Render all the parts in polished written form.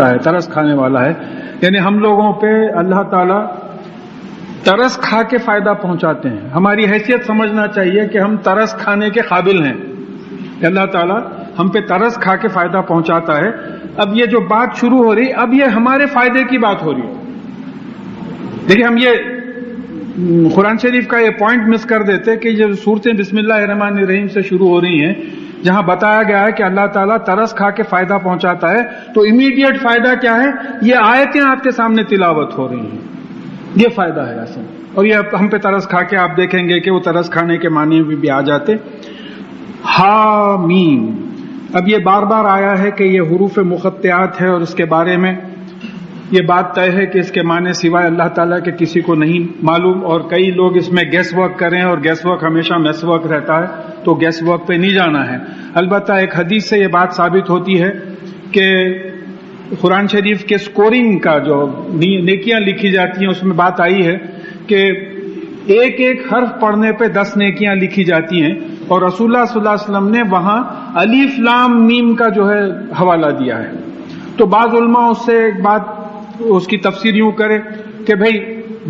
ہے، ترس کھانے والا ہے، یعنی ہم لوگوں پہ اللہ تعالیٰ ترس کھا کے فائدہ پہنچاتے ہیں. ہماری حیثیت سمجھنا چاہیے کہ ہم ترس کھانے کے قابل ہیں. اللہ تعالیٰ ہم پہ ترس کھا کے فائدہ پہنچاتا ہے. اب یہ جو بات شروع ہو رہی، اب یہ ہمارے فائدے کی بات ہو رہی ہے. دیکھیے ہم یہ قرآن شریف کا یہ پوائنٹ مس کر دیتے کہ یہ صورتیں بسم اللہ الرحمن الرحیم سے شروع ہو رہی ہیں، جہاں بتایا گیا ہے کہ اللہ تعالیٰ ترس کھا کے فائدہ پہنچاتا ہے، تو امیڈیٹ فائدہ کیا ہے؟ یہ آیتیں آپ کے سامنے تلاوت ہو رہی ہیں، یہ فائدہ ہے اصل. اور یہ ہم پہ ترس کھا کے آپ دیکھیں گے کہ وہ ترس کھانے کے معنی بھی آ جاتے. حامیم، اب یہ بار بار آیا ہے کہ یہ حروف مقطعات ہے، اور اس کے بارے میں یہ بات طے ہے کہ اس کے معنی سوائے اللہ تعالیٰ کے کسی کو نہیں معلوم، اور کئی لوگ اس میں گیس ورک کریں، اور گیس ورک ہمیشہ میس ورک رہتا ہے، تو گیس ورک پہ نہیں جانا ہے. البتہ ایک حدیث سے یہ بات ثابت ہوتی ہے کہ قرآن شریف کے سکورنگ کا جو نیکیاں لکھی جاتی ہیں، اس میں بات آئی ہے کہ ایک ایک حرف پڑھنے پہ 10 نیکیاں لکھی جاتی ہیں، اور رسول اللہ صلی اللہ علیہ وسلم نے وہاں الف لام میم کا جو ہے حوالہ دیا ہے. تو بعض علماء اس سے ایک بات اس کی تفسیر یوں کرے کہ بھئی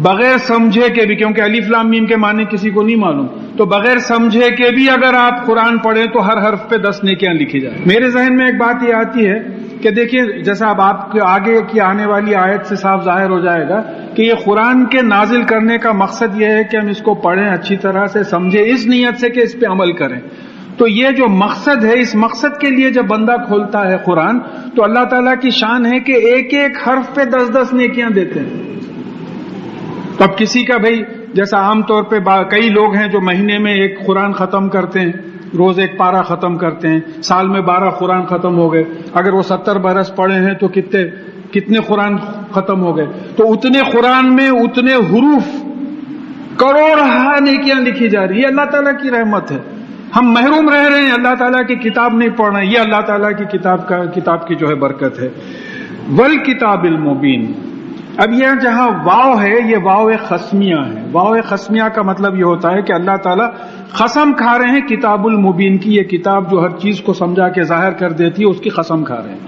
بغیر سمجھے کے بھی، کیونکہ الف لام میم کے معنی کسی کو نہیں معلوم، تو بغیر سمجھے کے بھی اگر آپ قرآن پڑھیں تو ہر حرف پہ 10 نیکیاں لکھی جائیں. میرے ذہن میں ایک بات یہ آتی ہے کہ دیکھیے جیسا اب آپ کے آگے کی آنے والی آیت سے صاف ظاہر ہو جائے گا کہ یہ قرآن کے نازل کرنے کا مقصد یہ ہے کہ ہم اس کو پڑھیں، اچھی طرح سے سمجھیں، اس نیت سے کہ اس پہ عمل کریں. تو یہ جو مقصد ہے، اس مقصد کے لیے جب بندہ کھولتا ہے قرآن، تو اللہ تعالیٰ کی شان ہے کہ ایک ایک حرف پہ 10 نیکیاں دیتے ہیں. اب کسی کا بھئی جیسا عام طور پہ کئی لوگ ہیں جو مہینے میں ایک قرآن ختم کرتے ہیں، روز ایک پارہ ختم کرتے ہیں، سال میں 12 قرآن ختم ہو گئے. اگر وہ 70 برس پڑھے ہیں تو کتنے قرآن ختم ہو گئے. تو اتنے قرآن میں اتنے حروف کروڑ نیکیاں لکھی جا رہی ہے. اللہ تعالیٰ کی رحمت ہے. ہم محروم رہ رہے ہیں، اللہ تعالیٰ کی کتاب نہیں پڑھ رہے ہیں، یہ اللہ تعالیٰ کی کتاب کی جو ہے برکت ہے. والکتاب المبین، اب یہ جہاں واو ہے، یہ واو خصمیہ ہے. واو خصمیہ کا مطلب یہ ہوتا ہے کہ اللہ تعالیٰ قسم کھا رہے ہیں کتاب المبین کی، یہ کتاب جو ہر چیز کو سمجھا کے ظاہر کر دیتی ہے، اس کی قسم کھا رہے ہیں.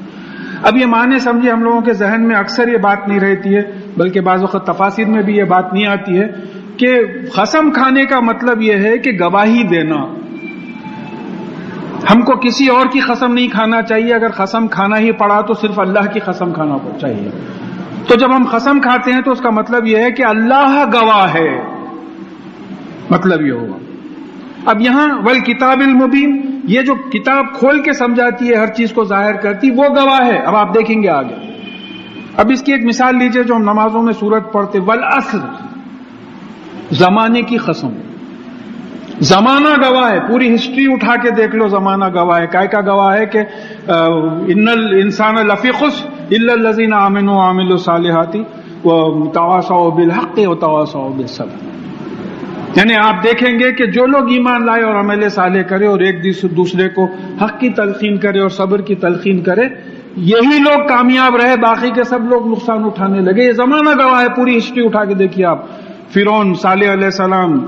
اب یہ معنی سمجھے ہم لوگوں کے ذہن میں اکثر یہ بات نہیں رہتی ہے، بلکہ بعض وقت تفاسیر میں بھی یہ بات نہیں آتی ہے کہ قسم کھانے کا مطلب یہ ہے کہ گواہی دینا. ہم کو کسی اور کی قسم نہیں کھانا چاہیے، اگر قسم کھانا ہی پڑا تو صرف اللہ کی قسم کھانا چاہیے. تو جب ہم قسم کھاتے ہیں تو اس کا مطلب یہ ہے کہ اللہ گواہ ہے، مطلب یہ ہوگا. اب یہاں والکتاب المبین، یہ جو کتاب کھول کے سمجھاتی ہے، ہر چیز کو ظاہر کرتی، وہ گواہ ہے. اب آپ دیکھیں گے آگے. اب اس کی ایک مثال لیجئے جو ہم نمازوں میں سورت پڑھتے، والعصر، زمانے کی قسم. زمانہ گواہ ہے، پوری ہسٹری اٹھا کے دیکھ لو، زمانہ گواہ ہے. کائے کا گواہ ہے کہ ان الانسان لفی خسر الا الذین آمنوا وعملوا الصالحات وتواصوا بالحق وتواصوا بالصبر. یعنی آپ دیکھیں گے کہ جو لوگ ایمان لائے اور عمل صالح کرے اور ایک دوسرے کو حق کی تلقین کرے اور صبر کی تلقین کرے، یہی لوگ کامیاب رہے، باقی کے سب لوگ نقصان اٹھانے لگے. یہ زمانہ گواہ ہے، پوری ہسٹری اٹھا کے دیکھیے آپ. فرعون، صالح علیہ السلام،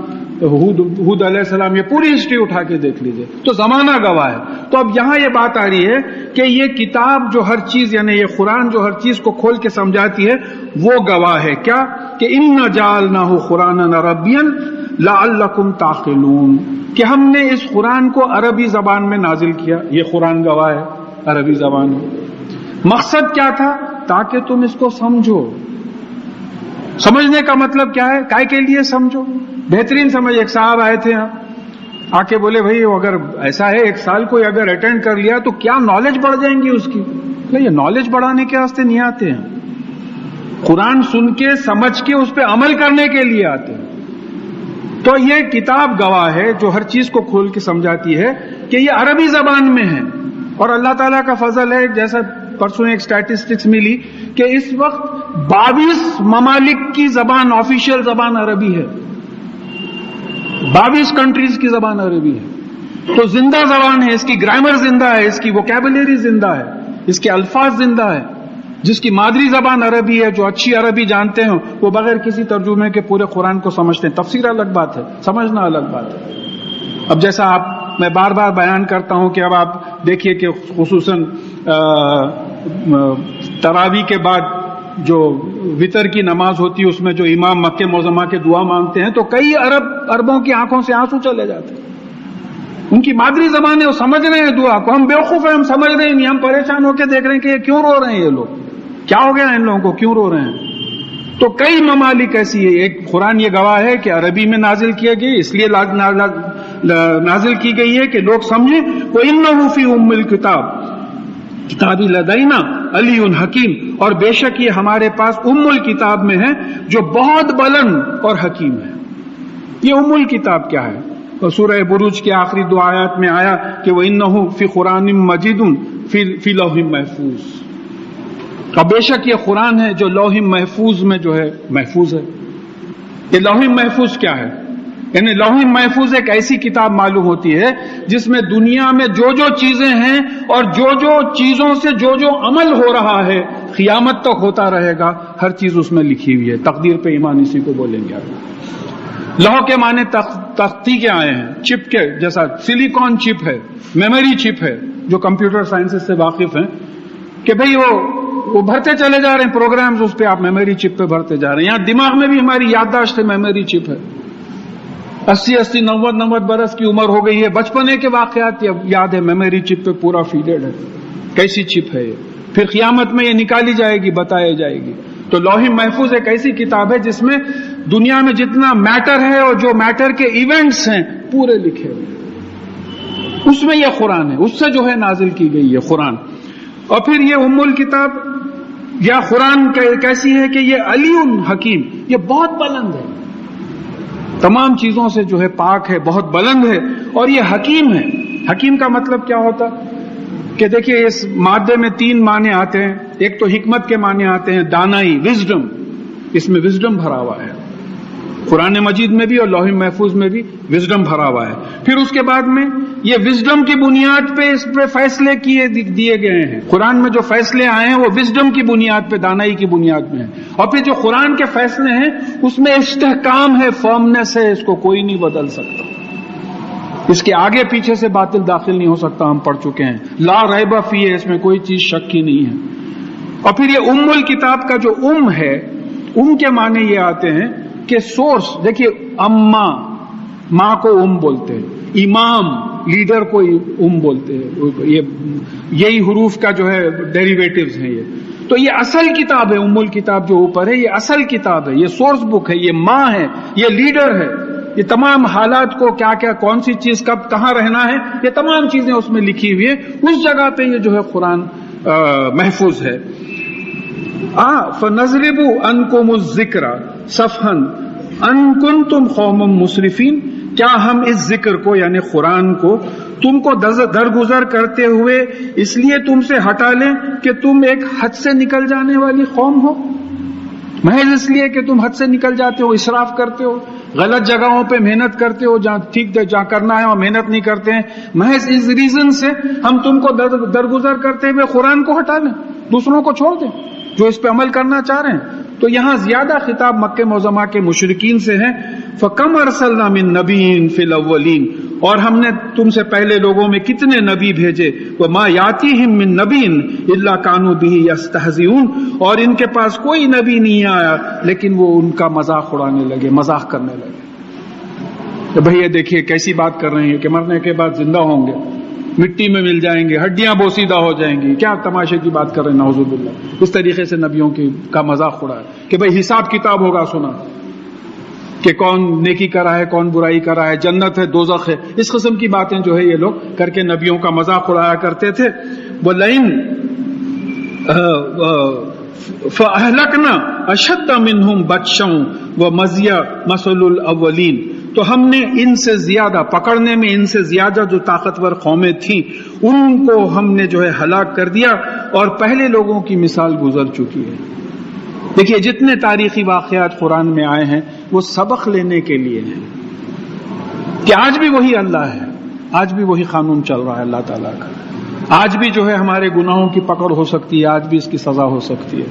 ہود علیہ السلام، یہ پوری ہسٹری اٹھا کے دیکھ لیجئے. تو زمانہ گواہ ہے. تو اب یہاں یہ بات آ رہی ہے کہ یہ کتاب جو ہر چیز، یعنی یہ قرآن جو ہر چیز کو کھول کے سمجھاتی ہے، وہ گواہ ہے. کیا کہ اِنَّا جَعَلْنَاهُ قُرْآنًا عَرَبِيًّا لَعَلَّكُمْ تَعْقِلُونَ، کہ ہم نے اس قرآن کو عربی زبان میں نازل کیا. یہ قرآن گواہ ہے، عربی زبان ہے. مقصد کیا تھا؟ تاکہ تم اس کو سمجھو. سمجھنے کا مطلب کیا ہے؟ کائے کے لیے سمجھو. بہترین سمجھ. ایک صاحب آئے تھے یہاں، آ کے بولے بھائی اگر ایسا ہے ایک سال کوئی اگر اٹینڈ کر لیا تو کیا نالج بڑھ جائیں گی اس کی. یہ نالج بڑھانے کے واسطے نہیں آتے ہیں، قرآن سن کے سمجھ کے اس پہ عمل کرنے کے لیے آتے ہیں. تو یہ کتاب گواہ ہے جو ہر چیز کو کھول کے سمجھاتی ہے کہ یہ عربی زبان میں ہے. اور اللہ تعالیٰ کا فضل ہے، جیسا پرسوں ایک اسٹیٹسٹکس ملی کہ اس وقت 22 ممالک کی زبان، آفیشیل زبان عربی ہے. 22 کنٹریز کی زبان عربی ہے. تو زندہ زبان ہے، اس کی گرامر زندہ ہے، اس کی ووکیبلری زندہ ہے، اس کے الفاظ زندہ ہے. جس کی مادری زبان عربی ہے، جو اچھی عربی جانتے ہیں، وہ بغیر کسی ترجمے کے پورے قرآن کو سمجھتے ہیں. تفسیر الگ بات ہے، سمجھنا الگ بات ہے. اب جیسا میں بار بار بیان کرتا ہوں کہ اب آپ دیکھیے کہ خصوصاً تراویح کے بعد جو وطر کی نماز ہوتی ہے اس میں جو امام مکہ معظمہ کے دعا مانگتے ہیں تو کئی اربوں کی آنکھوں سے آنسو چلے جاتے ہیں. ان کی مادری زبان ہے, وہ سمجھ رہے ہیں دعا کو, ہم بیوقوف ہیں, ہم سمجھ رہے ہیں نہیں, ہم پریشان ہو کے دیکھ رہے ہیں کہ یہ کیوں رو رہے ہیں, یہ لوگ کیا ہو گیا ان لوگوں کو, کیوں رو رہے ہیں. تو کئی ممالک ایسی ہے. ایک قرآن یہ گواہ ہے کہ عربی میں نازل کیا گیا, اس لیے نازل کی گئی ہے کہ لوگ سمجھیں. وَإِنَّهُ فِي أُمِّ الْكِتَابِ کتابی لدینا علی حکیم, اور بے شک یہ ہمارے پاس ام الکتاب میں ہے جو بہت بلند اور حکیم ہے. یہ ام الکتاب کیا ہے؟ سورہ بروج کے آخری دو آیات میں آیا کہ وَإِنَّهُ فِي قُرْآنٍ مَجِيدٌ فِي لَوْحٍ مَحْفُوظ. اب بے شک یہ قرآن ہے جو لوح محفوظ میں جو ہے محفوظ ہے. یہ لوح محفوظ کیا ہے؟ یعنی لوح محفوظ ایک ایسی کتاب معلوم ہوتی ہے جس میں دنیا میں جو جو چیزیں ہیں اور جو جو چیزوں سے جو جو عمل ہو رہا ہے قیامت تک ہوتا رہے گا, ہر چیز اس میں لکھی ہوئی ہے. تقدیر پہ ایمان اسی کو بولیں گے. لوح کے معنی تختی کے آئے ہیں, چپ کے جیسا. سلیکون چپ ہے, میموری چپ ہے, جو کمپیوٹر سائنس سے واقف ہیں کہ بھئی وہ بھرتے چلے جا رہے ہیں پروگرامز, اس پہ آپ میموری چپ پہ بھرتے جا رہے ہیں. یہاں دماغ میں بھی ہماری یادداشت میموری چپ ہے. 80 90 برس کی عمر ہو گئی ہے, بچپنے کے واقعات یاد ہے, میموری چپ پہ پورا فیڈڈ ہے. کیسی چپ ہے یہ؟ پھر قیامت میں یہ نکالی جائے گی, بتائی جائے گی. تو لوح محفوظ ایک ایسی کتاب ہے جس میں دنیا میں جتنا میٹر ہے اور جو میٹر کے ایونٹس ہیں پورے لکھے ہوئے. اس میں یہ قرآن ہے, اس سے جو ہے نازل کی گئی ہے قرآن. اور پھر یہ ام الکتاب یا قرآن کیسی ہے کہ یہ علی حکیم, یہ بہت بلند ہے, تمام چیزوں سے جو ہے پاک ہے, بہت بلند ہے, اور یہ حکیم ہے. حکیم کا مطلب کیا ہوتا کہ دیکھیے اس مادے میں 3 معنی آتے ہیں. ایک تو حکمت کے معنی آتے ہیں, دانائی, وزڈم, اس میں وزڈم بھرا ہوا ہے. قرآن مجید میں بھی اور لوح محفوظ میں بھی وزڈم بھرا ہوا ہے. پھر اس کے بعد میں یہ وزڈم کی بنیاد پہ اس پہ فیصلے دیے گئے ہیں. قرآن میں جو فیصلے آئے ہیں وہ وزڈم کی بنیاد پہ, دانائی کی بنیاد میں ہیں. اور پھر جو قرآن کے فیصلے ہیں اس میں استحکام ہے, فرمنس ہے, اس کو کوئی نہیں بدل سکتا. اس کے آگے پیچھے سے باطل داخل نہیں ہو سکتا, ہم پڑھ چکے ہیں. لا ریب فیہ, اس میں کوئی چیز شک ہی نہیں ہے. اور پھر یہ ام الکتاب کا جو ہے, کے معنی یہ آتے ہیں کہ سورس. دیکھیے اماں, ماں کو بولتے ہیں, امام لیڈر کو بولتے ہیں. یہی حروف کا جو ہے ڈیریویٹیوز ہیں یہ. تو یہ اصل کتاب ہے, ام الکتاب جو اوپر ہے یہ اصل کتاب ہے, یہ سورس بک ہے, یہ ماں ہے, یہ لیڈر ہے. یہ تمام حالات کو کیا کیا, کون سی چیز کب کہاں رہنا ہے, یہ تمام چیزیں اس میں لکھی ہوئی ہیں. اس جگہ پہ یہ جو ہے قرآن محفوظ ہے. فَنَضْرِبُ عَنْكُمُ الذِّكْرَ صَفْحًا أَن كُنتُمْ قَوْمًا مُسْرِفِينَ, کیا ہم اس ذکر کو یعنی قرآن کو تم کو درگزر کرتے ہوئے اس لیے تم سے ہٹا لیں کہ تم ایک حد سے نکل جانے والی قوم ہو؟ محض اس لیے کہ تم حد سے نکل جاتے ہو, اسراف کرتے ہو, غلط جگہوں پہ محنت کرتے ہو, جہاں ٹھیک جہاں کرنا ہے اور محنت نہیں کرتے ہیں, محض اس ریزن سے ہم تم کو درگزر کرتے ہوئے قرآن کو ہٹا لیں, دوسروں کو چھوڑ دیں جو اس پہ عمل کرنا چاہ رہے ہیں. تو یہاں زیادہ خطاب مکہ معظمہ کے مشرکین سے ہے. فَكَمْ أَرْسَلْنَا مِن نَبِيٍّ فِي الْأَوَّلِينَ, اور ہم نے تم سے پہلے لوگوں میں کتنے نبی بھیجے. وَمَا يَأْتِيهِم مِّن نَبِيٍّ إِلَّا كَانُوا بِهِ يَسْتَهْزِئُونَ, اور ان کے پاس کوئی نبی نہیں آیا لیکن وہ ان کا مذاق اڑانے لگے, مذاق کرنے لگے. تو بھئی یہ دیکھیے کیسی بات کر رہے ہیں کہ مرنے کے بعد زندہ ہوں گے, مٹی میں مل جائیں گے, ہڈیاں بوسیدہ ہو جائیں گی. کیا تماشے کی بات کر رہے ہیں, نعوذ باللہ. اس طریقے سے نبیوں کا مذاق اڑا ہے کہ بھئی حساب کتاب ہوگا, سنا کہ کون نیکی کرا ہے, کون برائی کرا ہے, جنت ہے, دوزخ ہے. اس قسم کی باتیں جو ہے یہ لوگ کر کے نبیوں کا مذاق اڑایا کرتے تھے. وَلَئِن فَأَهْلَكْنَا أَشَدَّ مِنْهُمْ بَطْشًا وَمَزِيَ مَثَلُ الْأَوَّلِينَ, تو ہم نے ان سے زیادہ پکڑنے میں ان سے زیادہ جو طاقتور قومیں تھیں ان کو ہم نے جو ہے ہلاک کر دیا, اور پہلے لوگوں کی مثال گزر چکی ہے. دیکھیے جتنے تاریخی واقعات قرآن میں آئے ہیں وہ سبق لینے کے لیے ہیں کہ آج بھی وہی اللہ ہے, آج بھی وہی قانون چل رہا ہے اللہ تعالیٰ کا. آج بھی جو ہے ہمارے گناہوں کی پکڑ ہو سکتی ہے, آج بھی اس کی سزا ہو سکتی ہے.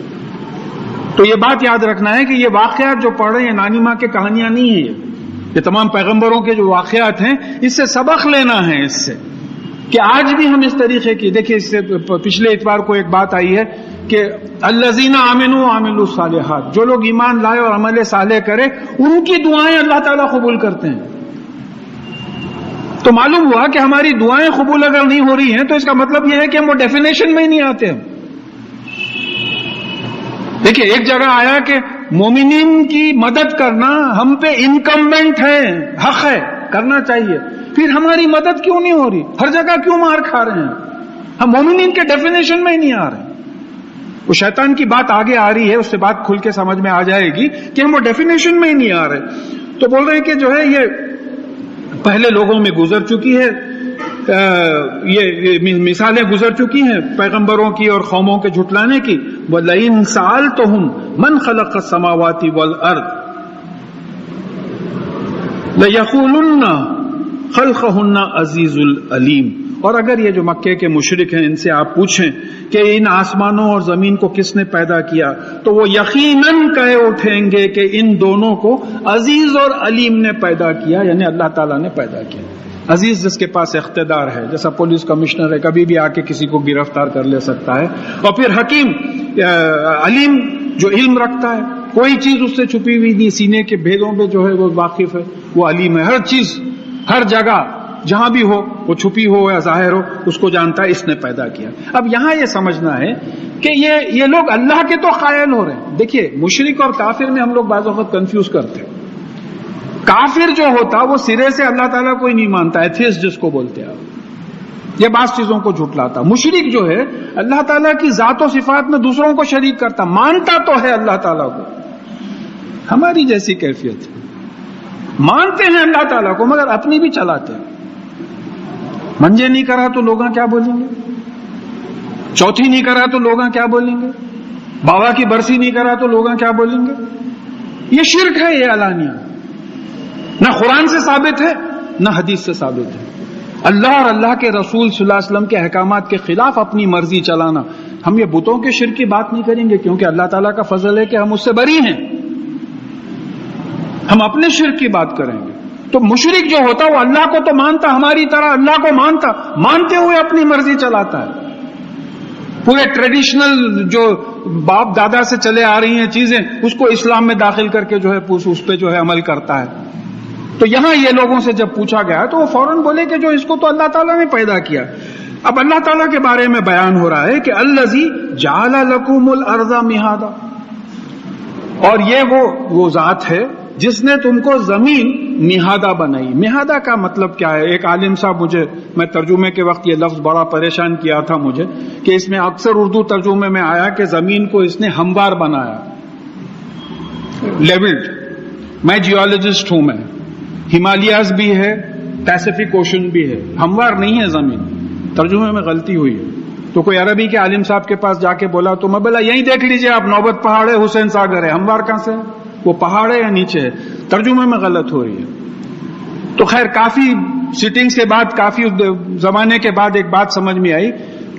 تو یہ بات یاد رکھنا ہے کہ یہ واقعات جو پڑھ رہے ہیں نانی ماں کی کہانیاں نہیں ہیں, یہ تمام پیغمبروں کے جو واقعات ہیں اس سے سبق لینا ہے. اس سے کہ آج بھی ہم اس طریقے کی، دیکھیے اس سے پچھلے اتوار کو ایک بات آئی ہے کہ الذین آمنوا وعملوا الصالحات، جو لوگ ایمان لائے اور عمل صالح کرے ان کی دعائیں اللہ تعالیٰ قبول کرتے ہیں. تو معلوم ہوا کہ ہماری دعائیں قبول اگر نہیں ہو رہی ہیں تو اس کا مطلب یہ ہے کہ ہم وہ ڈیفینیشن میں ہی نہیں آتے. دیکھیے ایک جگہ آیا کہ مومنین کی مدد کرنا ہم پہ انکمبنٹ ہے، حق ہے، کرنا چاہیے. پھر ہماری مدد کیوں نہیں ہو رہی؟ ہر جگہ کیوں مار کھا رہے ہیں؟ ہم مومنین کے ڈیفینیشن میں ہی نہیں آ رہے. وہ شیطان کی بات آگے آ رہی ہے، اس سے بات کھل کے سمجھ میں آ جائے گی کہ ہم وہ ڈیفینیشن میں ہی نہیں آ رہے. تو بول رہے ہیں کہ جو ہے یہ پہلے لوگوں میں گزر چکی ہے، یہ مثالیں گزر چکی ہیں پیغمبروں کی اور قوموں کے جھٹلانے کی. وَلَئِن سَأَلْتَهُمْ مَنْ خَلَقَ السَّمَاوَاتِ وَالْأَرْضِ لَيَقُولُنَّ خَلْقَهُنَّ عَزِيزُ الْعَلِيمُ. اور اگر یہ جو مکے کے مشرک ہیں ان سے آپ پوچھیں کہ ان آسمانوں اور زمین کو کس نے پیدا کیا، تو وہ یقیناً کہہ اٹھیں گے کہ ان دونوں کو عزیز اور علیم نے پیدا کیا، یعنی اللہ تعالیٰ نے پیدا کیا. عزیز جس کے پاس اقتدار ہے، جیسا پولیس کمشنر ہے، کبھی بھی آ کے کسی کو گرفتار کر لے سکتا ہے. اور پھر حکیم، علیم جو علم رکھتا ہے، کوئی چیز اس سے چھپی ہوئی نہیں، سینے کے بھیدوں پہ جو ہے وہ واقف ہے، وہ علیم ہے. ہر چیز ہر جگہ جہاں بھی ہو، وہ چھپی ہو یا ظاہر ہو، اس کو جانتا ہے، اس نے پیدا کیا. اب یہاں یہ سمجھنا ہے کہ یہ لوگ اللہ کے تو قائل ہو رہے ہیں. دیکھیے مشرک اور کافر میں ہم لوگ بعض وقت کنفیوز کرتے ہیں. کافر جو ہوتا وہ سرے سے اللہ تعالیٰ کو ہی نہیں مانتا، ایتھیسٹ جس کو بولتے ہیں، یہ بعض چیزوں کو جھٹلاتا. مشرک جو ہے اللہ تعالیٰ کی ذات و صفات میں دوسروں کو شریک کرتا، مانتا تو ہے اللہ تعالیٰ کو، ہماری جیسی کیفیت ہے. مانتے ہیں اللہ تعالیٰ کو مگر اپنی بھی چلاتے ہیں. منجے نہیں کرا تو لوگاں کیا بولیں گے، چوتھی نہیں کرا تو لوگاں کیا بولیں گے، بابا کی برسی نہیں کرا تو لوگاں کیا بولیں گے. یہ شرک ہے، یہ علانیہ، نہ قرآن سے ثابت ہے نہ حدیث سے ثابت ہے. اللہ اور اللہ کے رسول صلی اللہ علیہ وسلم کے احکامات کے خلاف اپنی مرضی چلانا. ہم یہ بتوں کے شرک کی بات نہیں کریں گے کیونکہ اللہ تعالیٰ کا فضل ہے کہ ہم اس سے بری ہیں، ہم اپنے شرک کی بات کریں گے. تو مشرک جو ہوتا وہ اللہ کو تو مانتا، ہماری طرح اللہ کو مانتا، مانتے ہوئے اپنی مرضی چلاتا ہے. پورے ٹریڈیشنل جو باپ دادا سے چلے آ رہی ہیں چیزیں اس کو اسلام میں داخل کر کے جو ہے اس پہ جو ہے عمل کرتا ہے. تو یہاں یہ لوگوں سے جب پوچھا گیا تو وہ فوراً بولے کہ جو اس کو تو اللہ تعالیٰ نے پیدا کیا. اب اللہ تعالیٰ کے بارے میں بیان ہو رہا ہے کہ الذی جعل لکم الارض مہادا، اور یہ وہ ذات ہے جس نے تم کو زمین مہادا بنائی. مہادا کا مطلب کیا ہے؟ ایک عالم صاحب میں ترجمے کے وقت یہ لفظ بڑا پریشان کیا تھا مجھے کہ اس میں اکثر اردو ترجمے میں آیا کہ زمین کو اس نے ہموار بنایا، لیولڈ. میں جیولوجسٹ ہوں، میں ہمالیاز بھی ہے، پیسیفک اوشن بھی ہے، ہموار نہیں ہے زمین. ترجمے میں غلطی ہوئی ہے. تو کوئی عربی کے عالم صاحب کے پاس جا کے بولا تو میں بولا یہیں دیکھ لیجئے آپ، نوبت پہاڑ ہے، حسین ساگر ہے، ہموار کہاں سے ہے؟ وہ پہاڑ ہے یا نیچے ہے؟ ترجمے میں غلط ہو رہی ہے. تو خیر کافی سٹنگ کے بعد، کافی زمانے کے بعد ایک بات سمجھ میں آئی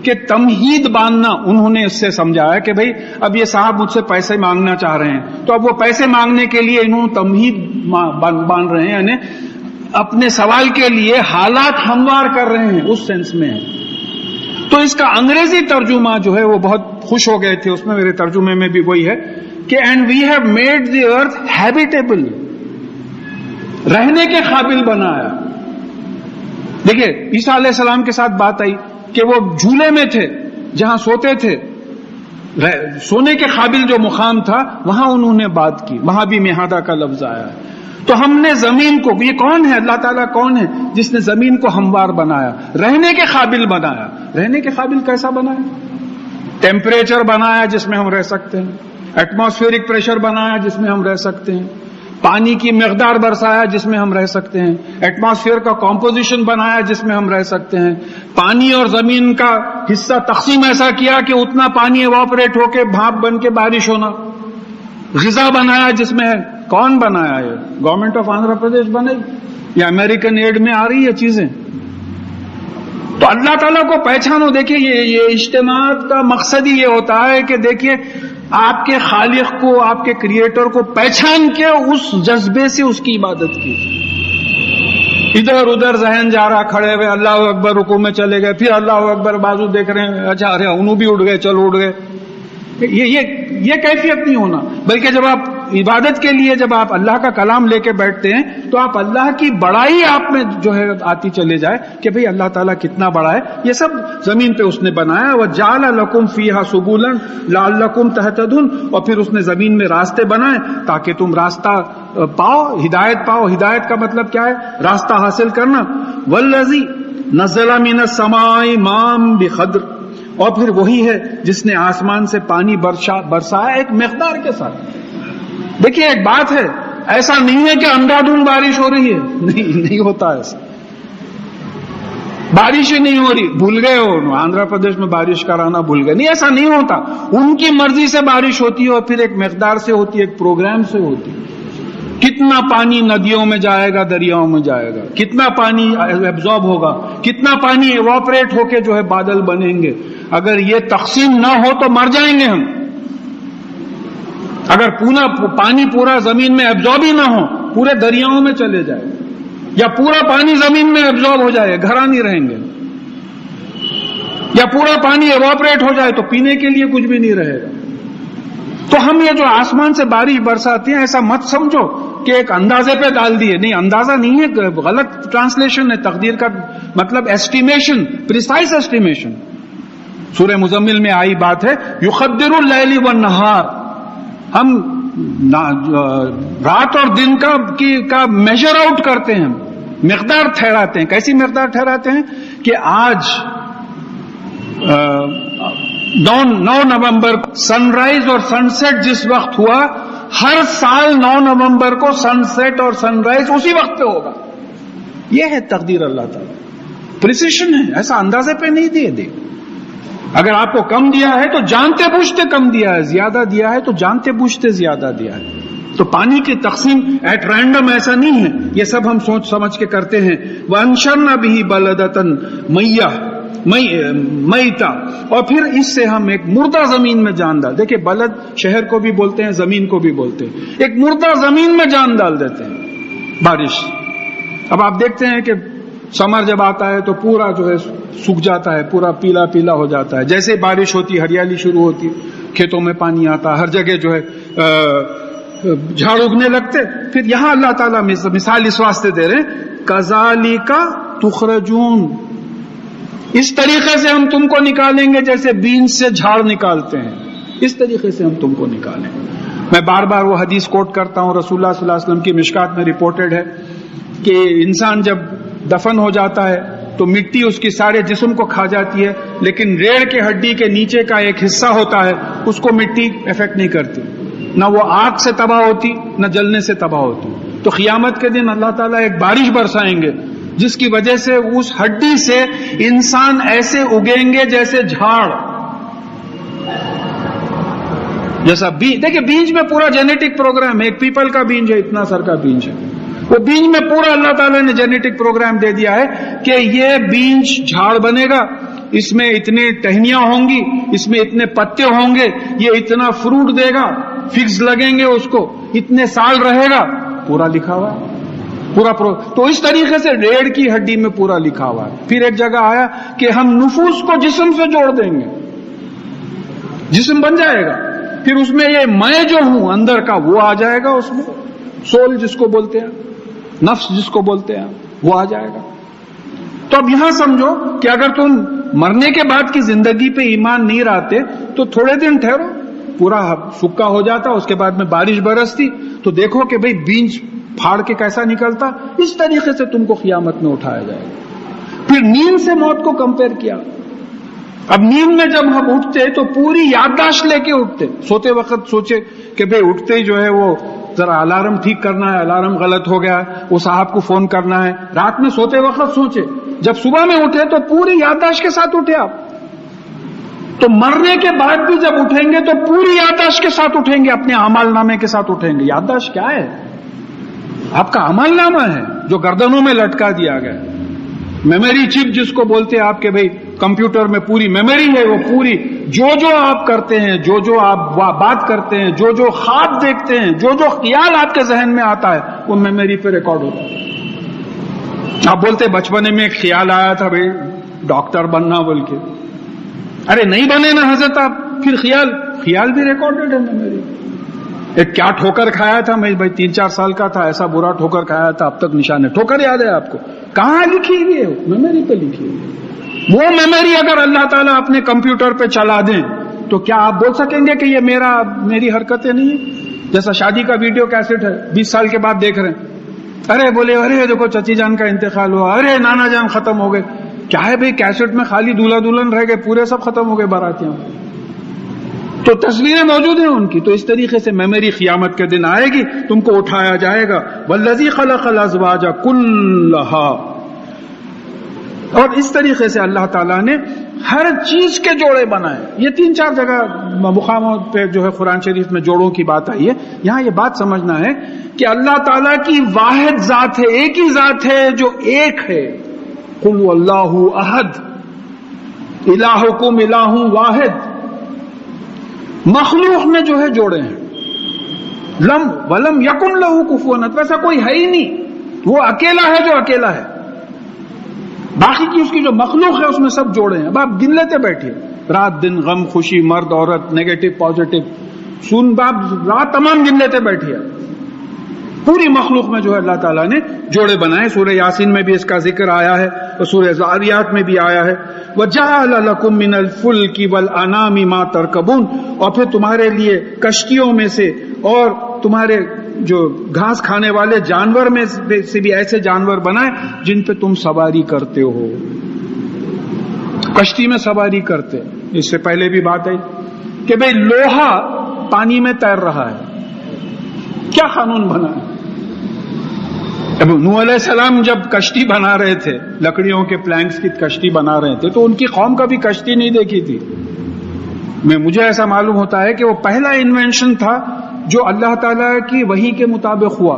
کہ تمہید باندھنا انہوں نے اس سے سمجھایا کہ بھئی اب یہ صاحب مجھ سے پیسے مانگنا چاہ رہے ہیں، تو اب وہ پیسے مانگنے کے لیے انہوں تمہید باندھ رہے ہیں، یعنی اپنے سوال کے لیے حالات ہموار کر رہے ہیں، اس سینس میں ہے. تو اس کا انگریزی ترجمہ جو ہے وہ بہت خوش ہو گئے تھے اس میں، میرے ترجمے میں بھی وہی ہے کہ and we have made the earth habitable, رہنے کے قابل بنایا. دیکھیے عیسیٰ علیہ السلام کے ساتھ بات آئی کہ وہ جھولے میں تھے جہاں سوتے تھے، سونے کے قابل جو مقام تھا وہاں انہوں نے بات کی، وہاں بھی مہادا کا لفظ آیا ہے. تو ہم نے زمین کو، یہ کون ہے؟ اللہ تعالیٰ کون ہے جس نے زمین کو ہموار بنایا، رہنے کے قابل بنایا. رہنے کے قابل کیسا بنایا؟ ٹیمپریچر بنایا جس میں ہم رہ سکتے ہیں، ایٹماسفیئرک پریشر بنایا جس میں ہم رہ سکتے ہیں، پانی کی مقدار برسایا جس میں ہم رہ سکتے ہیں، ایٹماسفیئر کا کمپوزیشن بنایا جس میں ہم رہ سکتے ہیں، پانی اور زمین کا حصہ تقسیم ایسا کیا کہ اتنا پانی ایواپریٹ ہو کے بھاپ بن کے بارش ہونا، غذا بنایا جس میں ہے. کون بنایا؟ یہ گورنمنٹ آف آندھرا پردیش بنے یا امریکن ایڈ میں آ رہی ہے چیزیں؟ تو اللہ تعالیٰ کو پہچانو. دیکھیے یہ اجتماعات کا مقصد ہی یہ ہوتا ہے کہ دیکھیے آپ کے خالق کو، آپ کے کریٹر کو پہچان کے اس جذبے سے اس کی عبادت کیجیے. ادھر ادھر ذہن جا رہا، کھڑے ہوئے اللہ اکبر رکوع میں چلے گئے، پھر اللہ اکبر بازو دیکھ رہے ہیں، اچھا ارے انہوں بھی اٹھ گئے، چلو اٹھ گئے. یہ کیفیت نہیں ہونا. بلکہ جب آپ عبادت کے لیے جب آپ اللہ کا کلام لے کے بیٹھتے ہیں تو آپ اللہ کی بڑائی آپ میں جو ہے آتی چلے جائے کہ بھئی اللہ تعالیٰ کتنا بڑا ہے. یہ سب زمین پہ اس نے بنایا. وَجَعَلَ لَكُمْ فِيهَا سُبُلًا لَعَلَّكُمْ تَهْتَدُونَ، اور پھر اس نے زمین میں راستے بنائے تاکہ تم راستہ پاؤ، ہدایت پاؤ. ہدایت کا مطلب کیا ہے؟ راستہ حاصل کرنا. وَالَّذِي نَزَّلَ مِنَ السَّمَاءِ مَاءً بِقَدْرٍ، اور پھر وہی ہے جس نے آسمان سے پانی برسایا ایک مقدار کے ساتھ. دیکھیے ایک بات ہے، ایسا نہیں ہے کہ اندھادھند بارش ہو رہی ہے، نہیں ہوتا ایسا. بارش ہی نہیں ہو رہی، بھول گئے ہو آندھرا پردیش میں بارش کرانا بھول گئے. نہیں، ایسا نہیں ہوتا. ان کی مرضی سے بارش ہوتی ہے اور پھر ایک مقدار سے ہوتی ہے، ایک پروگرام سے ہوتی ہے. کتنا پانی ندیوں میں جائے گا، دریاؤں میں جائے گا، کتنا پانی ایبزارب ہوگا، کتنا پانی ایواپریٹ ہو کے جو ہے بادل بنیں گے. اگر یہ تقسیم نہ ہو تو مر جائیں گے ہم. اگر پانی پورا زمین میں ایبزارب ہی نہ ہو، پورے دریاؤں میں چلے جائے، یا پورا پانی زمین میں ایبزارب ہو جائے، گھرانے رہیں گے، یا پورا پانی ایواپریٹ ہو جائے تو پینے کے لیے کچھ بھی نہیں رہے گا. تو ہم یہ جو آسمان سے بارش برساتے ہیں ایسا مت سمجھو کہ ایک اندازے پہ ڈال دیے. نہیں، اندازہ نہیں ہے، غلط ٹرانسلیشن ہے. تقدیر کا مطلب ایسٹیمیشن، پریسائز ایسٹیمیشن. سورہ مزمل میں آئی بات ہے، یقدر اللیل والنہار، ہم رات اور دن کا میجر آؤٹ کرتے ہیں، مقدار ٹھہراتے ہیں. کیسی مقدار ٹھہراتے ہیں کہ آج 9 نومبر سن رائز اور سن سیٹ جس وقت ہوا، ہر سال 9 نومبر کو سن سیٹ اور سن رائز اسی وقت پہ ہوگا. یہ ہے تقدیر اللہ تعالیٰ. پریسیشن ہے، ایسا اندازے پہ نہیں دے. اگر آپ کو کم دیا ہے تو جانتے بوجھتے کم دیا ہے، زیادہ دیا ہے تو جانتے بوجھتے زیادہ دیا ہے. تو پانی کی تقسیم ایٹ رینڈم ایسا نہیں ہے، یہ سب ہم سوچ سمجھ کے کرتے ہیں. وَأَنشَرْنَا بِهِ بَلَدَةً مَيْتًا، اور پھر اس سے ہم ایک مردہ زمین میں جان ڈال. دیکھیں بلد شہر کو بھی بولتے ہیں، زمین کو بھی بولتے ہیں. ایک مردہ زمین میں جان ڈال دیتے ہیں بارش. اب آپ دیکھتے ہیں کہ سمر جب آتا ہے تو پورا جو ہے سوکھ جاتا ہے، پورا پیلا پیلا ہو جاتا ہے. جیسے بارش ہوتی، ہریالی شروع ہوتی، کھیتوں میں پانی آتا، ہر جگہ جو ہے جھاڑ اگنے لگتے. پھر یہاں اللہ تعالیٰ مثال اس واسطے دے رہے ہیں، کذالک تخرجون، اس طریقے سے ہم تم کو نکالیں گے جیسے بیج سے جھاڑ نکالتے ہیں، اس طریقے سے ہم تم کو نکالیں گے. میں بار بار وہ حدیث کوٹ کرتا ہوں، رسول اللہ صلی اللہ علیہ وسلم کی مشکات میں رپورٹڈ ہے کہ انسان جب دفن ہو جاتا ہے تو مٹی اس کی سارے جسم کو کھا جاتی ہے، لیکن ریڑھ کے ہڈی کے نیچے کا ایک حصہ ہوتا ہے اس کو مٹی افیکٹ نہیں کرتی، نہ وہ آگ سے تباہ ہوتی نہ جلنے سے تباہ ہوتی. تو قیامت کے دن اللہ تعالیٰ ایک بارش برسائیں گے جس کی وجہ سے اس ہڈی سے انسان ایسے اگیں گے جیسے جھاڑ، جیسا بیج. دیکھیں بیج میں پورا جینیٹک پروگرام ہے. ایک پیپل کا بیج ہے، اتنا سر کا بیج ہے، وہ بیج میں پورا اللہ تعالیٰ نے جینیٹک پروگرام دے دیا ہے کہ یہ بیج جھاڑ بنے گا، اس میں اتنے ٹہنیاں ہوں گی، اس میں اتنے پتے ہوں گے، یہ اتنا فروٹ دے گا، فگز لگیں گے اس کو، اتنے سال رہے گا، پورا لکھا ہوا ہے پورا تو اس طریقے سے ریڑھ کی ہڈی میں پورا لکھا ہوا ہے. پھر ایک جگہ آیا کہ ہم نفوس کو جسم سے جوڑ دیں گے، جسم بن جائے گا، پھر اس میں یہ میں جو ہوں اندر کا وہ آ جائے گا، اس میں سول جس کو بولتے ہیں، نفس جس کو بولتے ہیں، وہ آ جائے گا. تو اب یہاں سمجھو کہ اگر تم مرنے کے بعد کی زندگی پہ ایمان نہیں لاتے تو تھوڑے دن ٹھہرو، پورا سکا ہو جاتا، اس کے بعد میں بارش برستی تو دیکھو کہ بھئی بیج پھاڑ کے کیسا نکلتا. اس طریقے سے تم کو قیامت میں اٹھایا جائے گا. پھر نیند سے موت کو کمپیئر کیا. اب نیند میں جب ہم اٹھتے تو پوری یادداشت لے کے اٹھتے. سوتے وقت سوچے کہ بھئی اٹھتے ہی جو ہے وہ ذرا الارم ٹھیک کرنا ہے، الارم غلط ہو گیا، وہ صاحب کو فون کرنا ہے. رات میں سوتے وقت سوچے، جب صبح میں اٹھے تو پوری یادداشت کے ساتھ اٹھے آپ. تو مرنے کے بعد بھی جب اٹھیں گے تو پوری یادداشت کے ساتھ اٹھیں گے، اپنے اعمال نامے کے ساتھ اٹھیں گے. یادداشت کیا ہے؟ آپ کا عمل نامہ ہے جو گردنوں میں لٹکا دیا گیا. میموری چپ جس کو بولتے ہیں آپ کے بھائی کمپیوٹر میں پوری میموری ہے، وہ پوری جو آپ کرتے ہیں، جو آپ بات کرتے ہیں، جو خواب دیکھتے ہیں، جو خیال آپ کے ذہن میں آتا ہے وہ میموری پہ ریکارڈ ہوتا ہے. آپ بولتے بچپنے میں ایک خیال آیا تھا بھائی ڈاکٹر بننا بول کے، ارے نہیں بنے نا حضرت آپ، پھر خیال بھی ریکارڈڈ ہے نا میری. ایک کیا ٹھوکر کھایا تھا میں بھائی 3-4 سال کا تھا، ایسا برا ٹھوکر کھایا تھا، اب تک نشان ہے. ٹھوکر یاد ہے آپ کو؟ کہاں لکھی ہوئی ہے؟ میموری پہ لکھی ہوئی ہے. وہ میموری اگر اللہ تعالیٰ اپنے کمپیوٹر پہ چلا دیں تو کیا آپ بول سکیں گے کہ یہ میری حرکتیں نہیں ہیں؟ جیسا شادی کا ویڈیو کیسٹ ہے، 20 سال کے بعد دیکھ رہے ہیں، ارے بولے ارے دیکھو چچی جان کا انتقال ہوا، ارے نانا جان ختم ہو گئے. کیا ہے بھائی کیسٹ میں خالی دولہا دلہن رہ گئے، پورے سب ختم ہو گئے باراتیاں. تو تصویریں موجود ہیں ان کی. تو اس طریقے سے میموری قیامت کے دن آئے گی، تم کو اٹھایا جائے گا. والذی خلق الازواج کلھا، اور اس طریقے سے اللہ تعالیٰ نے ہر چیز کے جوڑے بنائے. یہ 3-4 جگہ مقاموں پہ جو ہے قرآن شریف میں جوڑوں کی بات آئی ہے. یہاں یہ بات سمجھنا ہے کہ اللہ تعالیٰ کی واحد ذات ہے، ایک ہی ذات ہے جو ایک ہے. قل واللہ احد الہکم الہ واحد. مخلوق میں جو ہے جوڑے ہیں، لم ولم یکن لہ کفوا احد، ویسا کوئی ہے ہی نہیں، وہ اکیلا ہے جو اکیلا ہے. باقی کی اس کی جو مخلوق ہے اس میں سب جوڑے ہیں. اب آپ گن لیتے بیٹھے، رات دن، غم خوشی، مرد عورت، نیگیٹو پازیٹو، سن باپ، رات تمام گن لیتے بیٹھے. پوری مخلوق میں جو ہے اللہ تعالیٰ نے جوڑے بنائے. سورہ یاسین میں بھی اس کا ذکر آیا ہے اور سورہ زاریات میں بھی آیا ہے. وَجَعَلَ لَكُم مِّنَ الْفُلْكِ وَالْأَنَامِ مَا تَرْكَبُونَ، اور پھر تمہارے لیے کشتیوں میں سے اور تمہارے جو گھاس کھانے والے جانور میں سے بھی ایسے جانور بنائے جن پہ تم سواری کرتے ہو. کشتی میں سواری کرتے. اس سے پہلے بھی بات آئی کہ بھئی لوہا پانی میں تیر رہا ہے، کیا قانون بنا ہے؟ اب نوح علیہ السلام جب کشتی بنا رہے تھے، لکڑیوں کے پلانکس کی کشتی بنا رہے تھے، تو ان کی قوم کبھی کشتی نہیں دیکھی تھی. مجھے ایسا معلوم ہوتا ہے کہ وہ پہلا انوینشن تھا جو اللہ تعالیٰ کی وحی کے مطابق ہوا.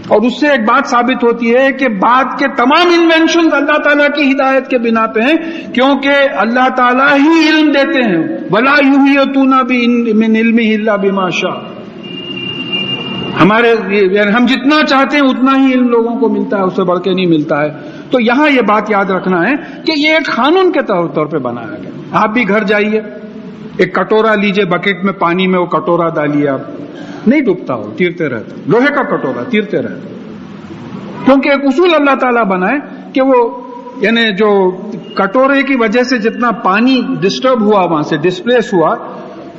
اور اس سے ایک بات ثابت ہوتی ہے کہ بعد کے تمام انوینشنز اللہ تعالیٰ کی ہدایت کے بنا پہ ہیں، کیونکہ اللہ تعالیٰ ہی علم دیتے ہیں. وَلَا يُحِيطُونَ مِنْ عِلْمِهِ إِلَّا بِمَا شَاءَ. ہم جتنا چاہتے ہیں اتنا ہی علم لوگوں کو ملتا ہے، اس سے بڑھ کے نہیں ملتا ہے. تو یہاں یہ بات یاد رکھنا ہے کہ یہ ایک قانون کے طور پہ بنایا گیا. آپ بھی گھر جائیے، ایک کٹورا لیجئے، بکٹ میں پانی میں وہ کٹورا ڈالیے، آپ نہیں ڈوبتا ہو، تیرتے رہتا. لوہے کا کٹورا تیرتے رہتا، کیونکہ ایک اصول اللہ تعالیٰ بنائے کہ وہ یعنی جو کٹورے کی وجہ سے جتنا پانی ڈسٹرب ہوا، وہاں سے ڈسپلیس ہوا،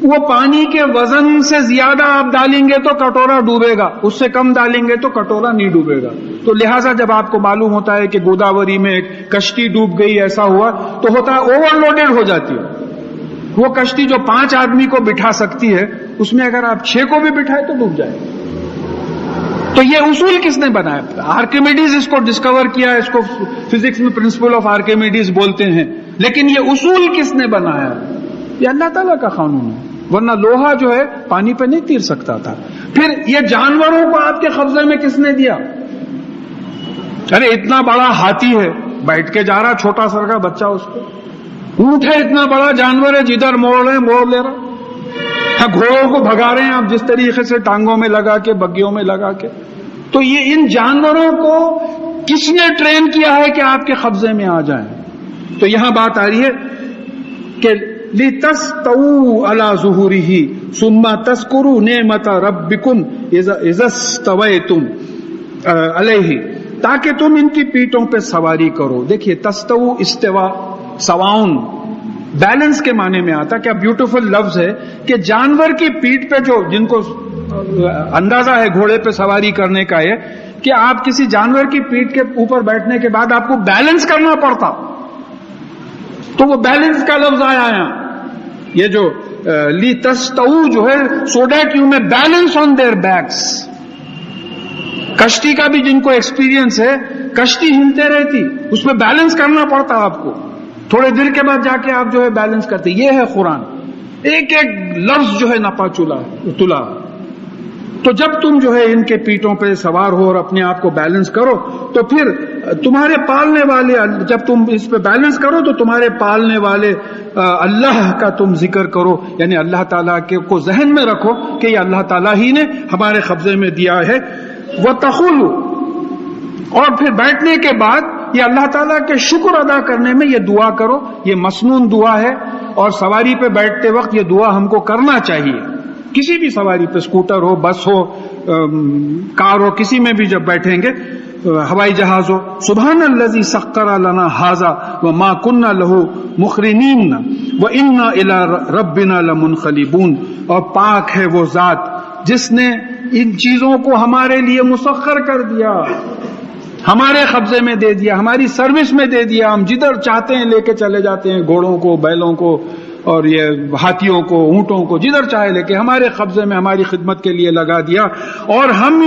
وہ پانی کے وزن سے زیادہ آپ ڈالیں گے تو کٹورا ڈوبے گا، اس سے کم ڈالیں گے تو کٹورا نہیں ڈوبے گا. تو لہٰذا جب آپ کو معلوم ہوتا ہے کہ گوداوری میں ایک کشتی ڈوب گئی، ایسا ہوا، تو ہوتا ہے اوور لوڈیڈ ہو جاتی ہے. وہ کشتی جو 5 آدمی کو بٹھا سکتی ہے، اس میں اگر آپ 6 کو بھی بٹھائے تو ڈوب جائے. تو یہ اصول کس نے بنایا؟ آرکیمیڈیز اس کو ڈسکور کیا، اس کو فزکس میں پرنسپل آف آرکیمیڈیز بولتے ہیں. لیکن یہ اصول کس نے بنایا؟ یہ اللہ تعالیٰ کا قانون ہے، ورنہ لوہا جو ہے پانی پہ نہیں تیر سکتا تھا. پھر یہ جانوروں کو آپ کے قبضے میں کس نے دیا؟ ارے اتنا بڑا ہاتھی ہے، بیٹھ کے جا رہا چھوٹا سر کا بچہ اس کو. اونٹ ہے، اتنا بڑا جانور ہے، جدھر موڑ رہے ہیں موڑ لے رہا. گھوڑوں کو بھگا رہے ہیں آپ جس طریقے سے، ٹانگوں میں لگا کے، بگیوں میں لگا کے. تو یہ ان جانوروں کو کس نے ٹرین کیا ہے کہ آپ کے قبضے میں آ جائیں؟ تو یہاں بات آ رہی ہے کہ لِتَسْتَوُوا عَلَى ظُهُورِهِ ثُمَّ تَذْكُرُوا نِعْمَةَ رَبِّكُمْ إِذَا اسْتَوَيْتُمْ عَلَيْهِ، تاکہ تم ان کی پیٹھوں پہ سواری کرو. دیکھیے تستو، استوا، سواؤن بیلنس کے معنی میں آتا. کیا بیوٹیفل لفظ ہے کہ جانور کی پیٹھ پہ جو جن کو اندازہ ہے گھوڑے پہ سواری کرنے کا ہے کہ آپ کسی جانور کی پیٹھ کے اوپر بیٹھنے کے بعد آپ کو بیلنس کرنا پڑتا، تو وہ بیلنس کا لفظ آیا یہاں. یہ جو لی تستو جو ہے، سو دیٹ یو میں بیلنس آن دیئر بیکس. کشتی کا بھی جن کو ایکسپیرینس ہے، کشتی ہلتے رہتی، اس میں بیلنس کرنا پڑتا آپ کو. تھوڑے دیر کے بعد جا کے آپ جو ہے بیلنس کرتے. یہ ہے قرآن، ایک ایک لفظ جو ہے نپا تلا. تو جب تم جو ہے ان کے پیٹوں پہ سوار ہو اور اپنے آپ کو بیلنس کرو، تو پھر تمہارے پالنے والے، جب تم اس پہ بیلنس کرو تو تمہارے پالنے والے اللہ کا تم ذکر کرو، یعنی اللہ تعالیٰ کو ذہن میں رکھو کہ یہ اللہ تعالیٰ ہی نے ہمارے قبضے میں دیا ہے. وَتَخُلُ، اور پھر بیٹھنے کے بعد یہ اللہ تعالیٰ کے شکر ادا کرنے میں یہ دعا کرو. یہ مسنون دعا ہے اور سواری پہ بیٹھتے وقت یہ دعا ہم کو کرنا چاہیے. کسی بھی سواری پہ، اسکوٹر ہو، بس ہو، کار ہو، کسی میں بھی جب بیٹھیں گے، ہوائی جہاز ہو. سبحان الذی سخر لنا ھذا وما كنا له مقرنین وانا الی ربنا لمنقلبون. اور پاک ہے وہ ذات جس نے ان چیزوں کو ہمارے لیے مسخر کر دیا، ہمارے قبضے میں دے دیا، ہماری سروس میں دے دیا. ہم جدھر چاہتے ہیں لے کے چلے جاتے ہیں، گھوڑوں کو، بیلوں کو، اور یہ ہاتھیوں کو، اونٹوں کو، جدھر چاہے لے کے ہمارے قبضے میں ہماری خدمت کے لیے لگا دیا. اور ہم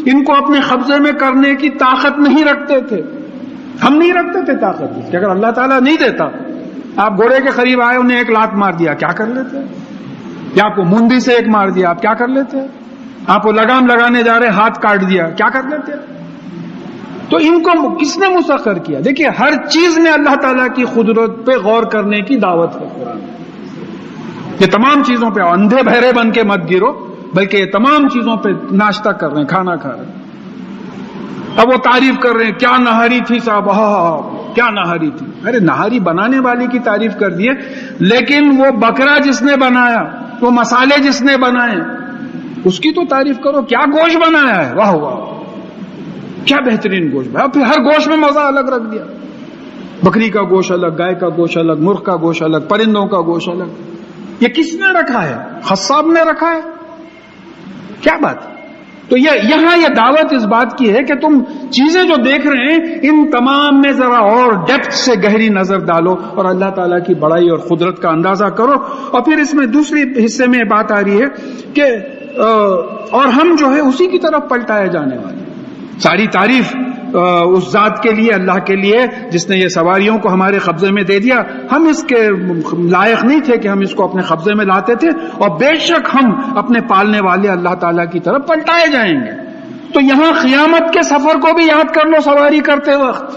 ان کو اپنے قبضے میں کرنے کی طاقت نہیں رکھتے تھے. ہم نہیں رکھتے تھے طاقت کہ اگر اللہ تعالیٰ نہیں دیتا. آپ گھوڑے کے قریب آئے، انہیں ایک لات مار دیا، کیا کر لیتے؟ یا آپ کو مندی سے ایک مار دیا، آپ کیا کر لیتے؟ آپ کو لگام لگانے جا رہے، ہاتھ کاٹ دیا، کیا کر لیتے؟ تو ان کو کس نے مسخر کیا؟ دیکھیے، ہر چیز میں اللہ تعالیٰ کی قدرت پہ غور کرنے کی دعوت ہے قرآن. یہ تمام چیزوں پہ اندھے بہرے بن کے مت گرو، بلکہ یہ تمام چیزوں پہ ناشتہ کر رہے ہیں، کھانا کھا رہے ہیں. اب وہ تعریف کر رہے ہیں، کیا نہاری تھی صاحب، کیا نہاری تھی. ارے نہاری بنانے والے کی تعریف کر دیے، لیکن وہ بکرا جس نے بنایا، وہ مسالے جس نے بنائے، اس کی تو تعریف کرو. کیا گوشت بنایا ہے، واہ واہ، کیا بہترین گوشت. پھر ہر گوشت میں مزہ الگ رکھ دیا. بکری کا گوشت الگ، گائے کا گوشت الگ، مرغ کا گوشت الگ، پرندوں کا گوشت الگ. یہ کس نے رکھا ہے؟ قصاب نے رکھا ہے. کیا بات. تو یہاں یہ دعوت اس بات کی ہے کہ تم چیزیں جو دیکھ رہے ہیں ان تمام میں ذرا اور ڈیپتھ سے گہری نظر ڈالو اور اللہ تعالیٰ کی بڑائی اور قدرت کا اندازہ کرو. اور پھر اس میں دوسری حصے میں بات آ رہی ہے کہ اور ہم جو ہے اسی کی طرف پلٹائے جانے والے. ساری تعریف اس ذات کے لیے، اللہ کے لیے، جس نے یہ سواریوں کو ہمارے قبضے میں دے دیا. ہم اس کے لائق نہیں تھے کہ ہم اس کو اپنے قبضے میں لاتے تھے، اور بے شک ہم اپنے پالنے والے اللہ تعالیٰ کی طرف پلٹائے جائیں گے. تو یہاں قیامت کے سفر کو بھی یاد کر لو. سواری کرتے وقت